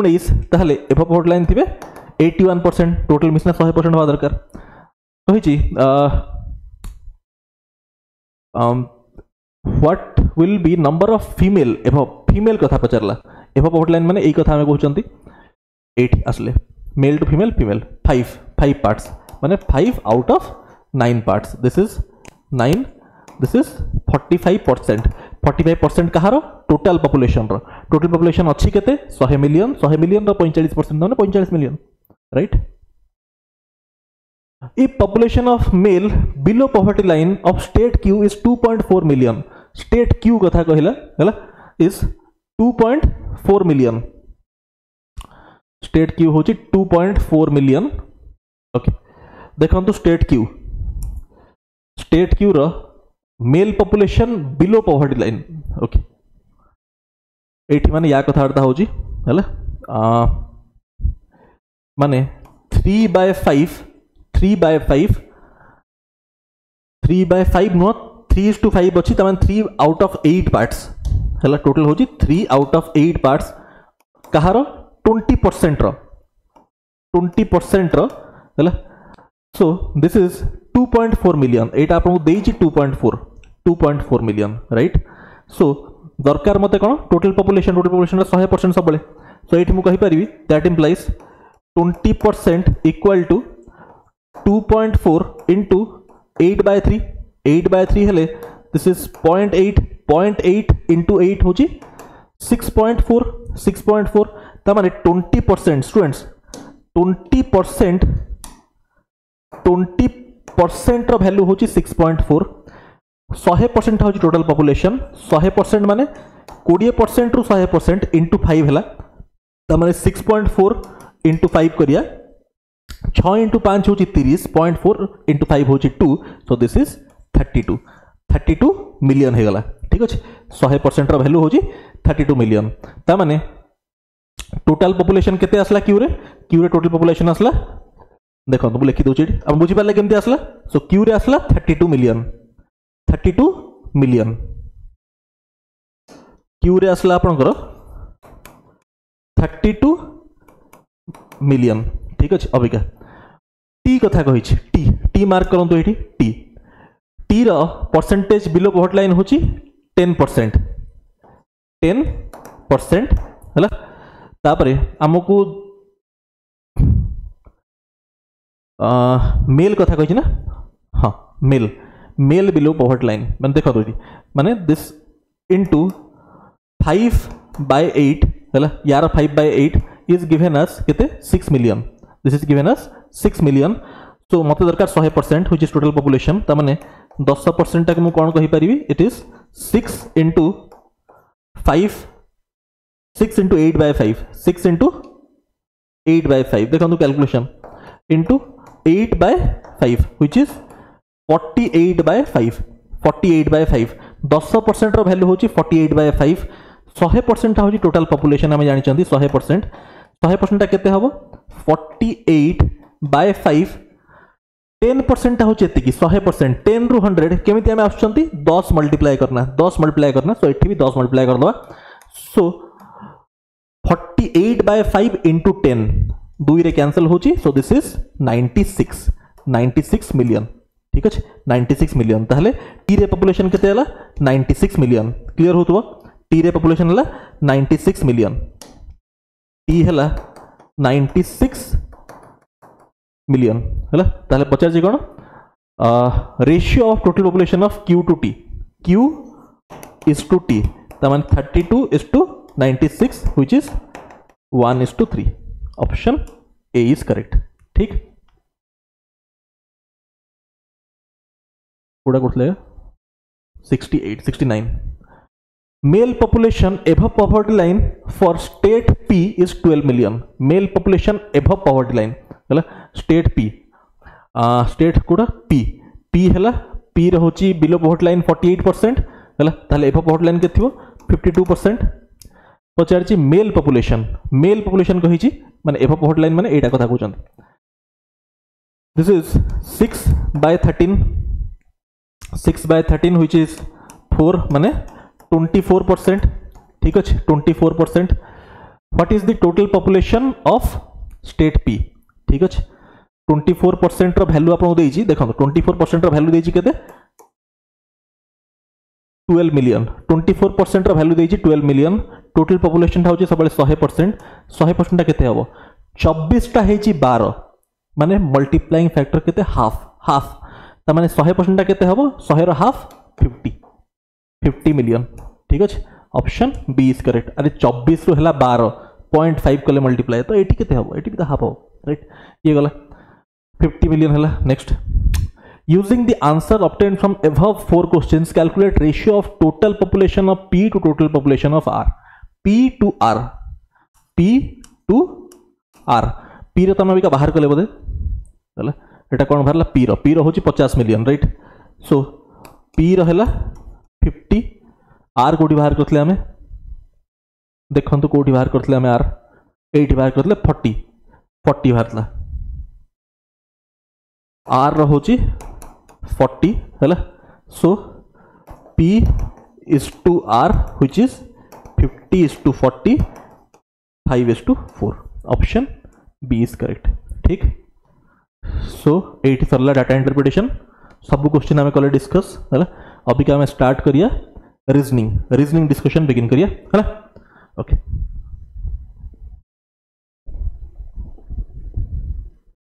19 ताहले above poverty line थिबे 81% टोटल मिसना 100% हवा दरकार कहिची what will be number of female above female कथा पचारला एभव पॉवर्टी लाइन माने एई कथा हमें कहउचंती 8 असले मेल टू फीमेल 5 पार्ट्स माने 5 out of 9 parts this is 9 this is 45% कहारो टोटल पॉपुलेशन अच्छी केते 100 मिलियन रो 45% माने 45 million right if population of male below poverty line of state Q is 2.4 million state Q कथा कहला हैला is 2.4 million state Q होची 2.4 million okay देखंतु state Q रो male population below poverty line okay एठी माने या कथा होची हैला माने 3/5 नो 3:5 अच्छी तमान 3 आउट ऑफ 8 पार्ट्स हला टोटल होची 3 आउट ऑफ 8 पार्ट्स कहारो 20% रो हला सो दिस इज 2.4 मिलियन एटा आपन को देइची 2.4 मिलियन राइट सो दरकार मते कोन टोटल पॉपुलेशन 100% सब बळे सो एठी मु कहि परिबी that implies 20% equal to 2.4 into 8/3 हेले this is 0.8 into 8 होची 6.4 ता माने 20% स्टूडेंट्स 20% रो वैल्यू होची 6.4 100% होची टोटल पॉपुलेशन 100% माने 20% रु 100% into 5 हेला ता माने 6.4 into 5 करिया 6 into 5 होची 30 0.4 into 5 होची 2 so this is 32 मिलियन हे गला ठीक अछि 100% रो वैल्यू होची 32 मिलियन ता माने टोटल पॉपुलेशन केते असला क्यू रे टोटल पॉपुलेशन असला देखो तो लिखि दोची अब बुझी पाले केमती असला सो क्यू रे असला 32 मिलियन क्यू रे असला आपनकर 32 मिलियन ठीक अच्छे अबिका टी कथा कही टी मार्क करंतु एठी टी रो परसेंटेज बिलो पॉवर्टी लाइन होची 10% हला तापरे हमकु मेल कथा कहि ना हां मेल बिलो पॉवर्टी लाइन माने देखो तो माने दिस इनटू 5/8 हला यार 5/8 is given us केते 6 million this is given us 6 million so मते दरकार 100% which is total population ता माने 10% तक मु कोन कहि परिबी it is 6 into 8/5 देखो कैलकुलेशन into 8/5 which is 48/5 10% रो वैल्यू होची 48/5 100% होची टोटल पॉपुलेशन हम जानि चंदी 100% केते हबो 48/5 10% हूँ एति 100% 10 रू 100 केमी आम आस 10 मल्टीप्लाई करना 10 मल्टीप्लाई करना सो ये भी 10 मल्टीप्लाई करदे सो 48/5 इंटू 10 2 रे कैंसल होची सो दिस इज 96 मिलियन ठीक अच्छे 96 मिलियन ताहले टी रे पॉपुलेशन केते हला 96 मिलियन क्लियर होतबो टी रे पॉपुलेशन हला 96 मिलियन टी हला 96 मिलियन हला ताहले पचार जी कोन ratio of total population of Q to T Q is to T ता माने 32 is to 96 which is 1:3 option A is correct ठीक पूरा करले 68 69 mail population above poverty line for state P is 12 million mail population above poverty line हला state P state कोडा P हला P रहउची below poverty line 48% हला ताले above poverty line के थिबो 52% पचारची मेल पॉपुलेशन कहिची माने एबव पॉवर्टी लाइन माने एटा कथा कहउचन दिस इज 6/13 which is 4 माने 24% ठीक अछि 24% what is the total population of state P ठीक अछि 24% रो वैल्यू आपन देइची देखो 24% रो वैल्यू देइची केते 12 मिलियन 24% रो वैल्यू देइची 12 मिलियन टोटल पॉपुलेशन था होची सबले 100% ता केते हबो 24 ता हेची 12 माने मल्टीप्लाइंग फैक्टर केते हाफ ता माने 100% ता केते हबो 100 रो हाफ 50 मिलियन ठीक अछि ऑप्शन बी इज करेक्ट अरे 24 रो हला 12 0.5 कले मल्टीप्लाई तो एटी केते हबो एटी भी हाफ हो राइट ये गला 50 मिलियन हला next using the answer obtained from above 4 questions calculate ratio of total population of P to total population of R P to R P रो तम अबिका बाहर कले बोदे हला एटा कोन भरला P रो होची 50 मिलियन राइट सो P रो हला 50 R कोडी बाहर करथले हमें देखंतु कोडी बाहर करथले हमें R 8 बाहर करथले 40 बाहरला R रो होची 40 हला सो P is to R which is 50 is to 40 5 is to 4 option B is correct ठीक सो 8 सरला डाटा इंटरप्रिटेशन सब क्वेश्चन हमें कल डिस्कस हला अभी का हमें स्टार्ट करिया रीजनिंग डिस्कशन बिगिन करिया हला ओके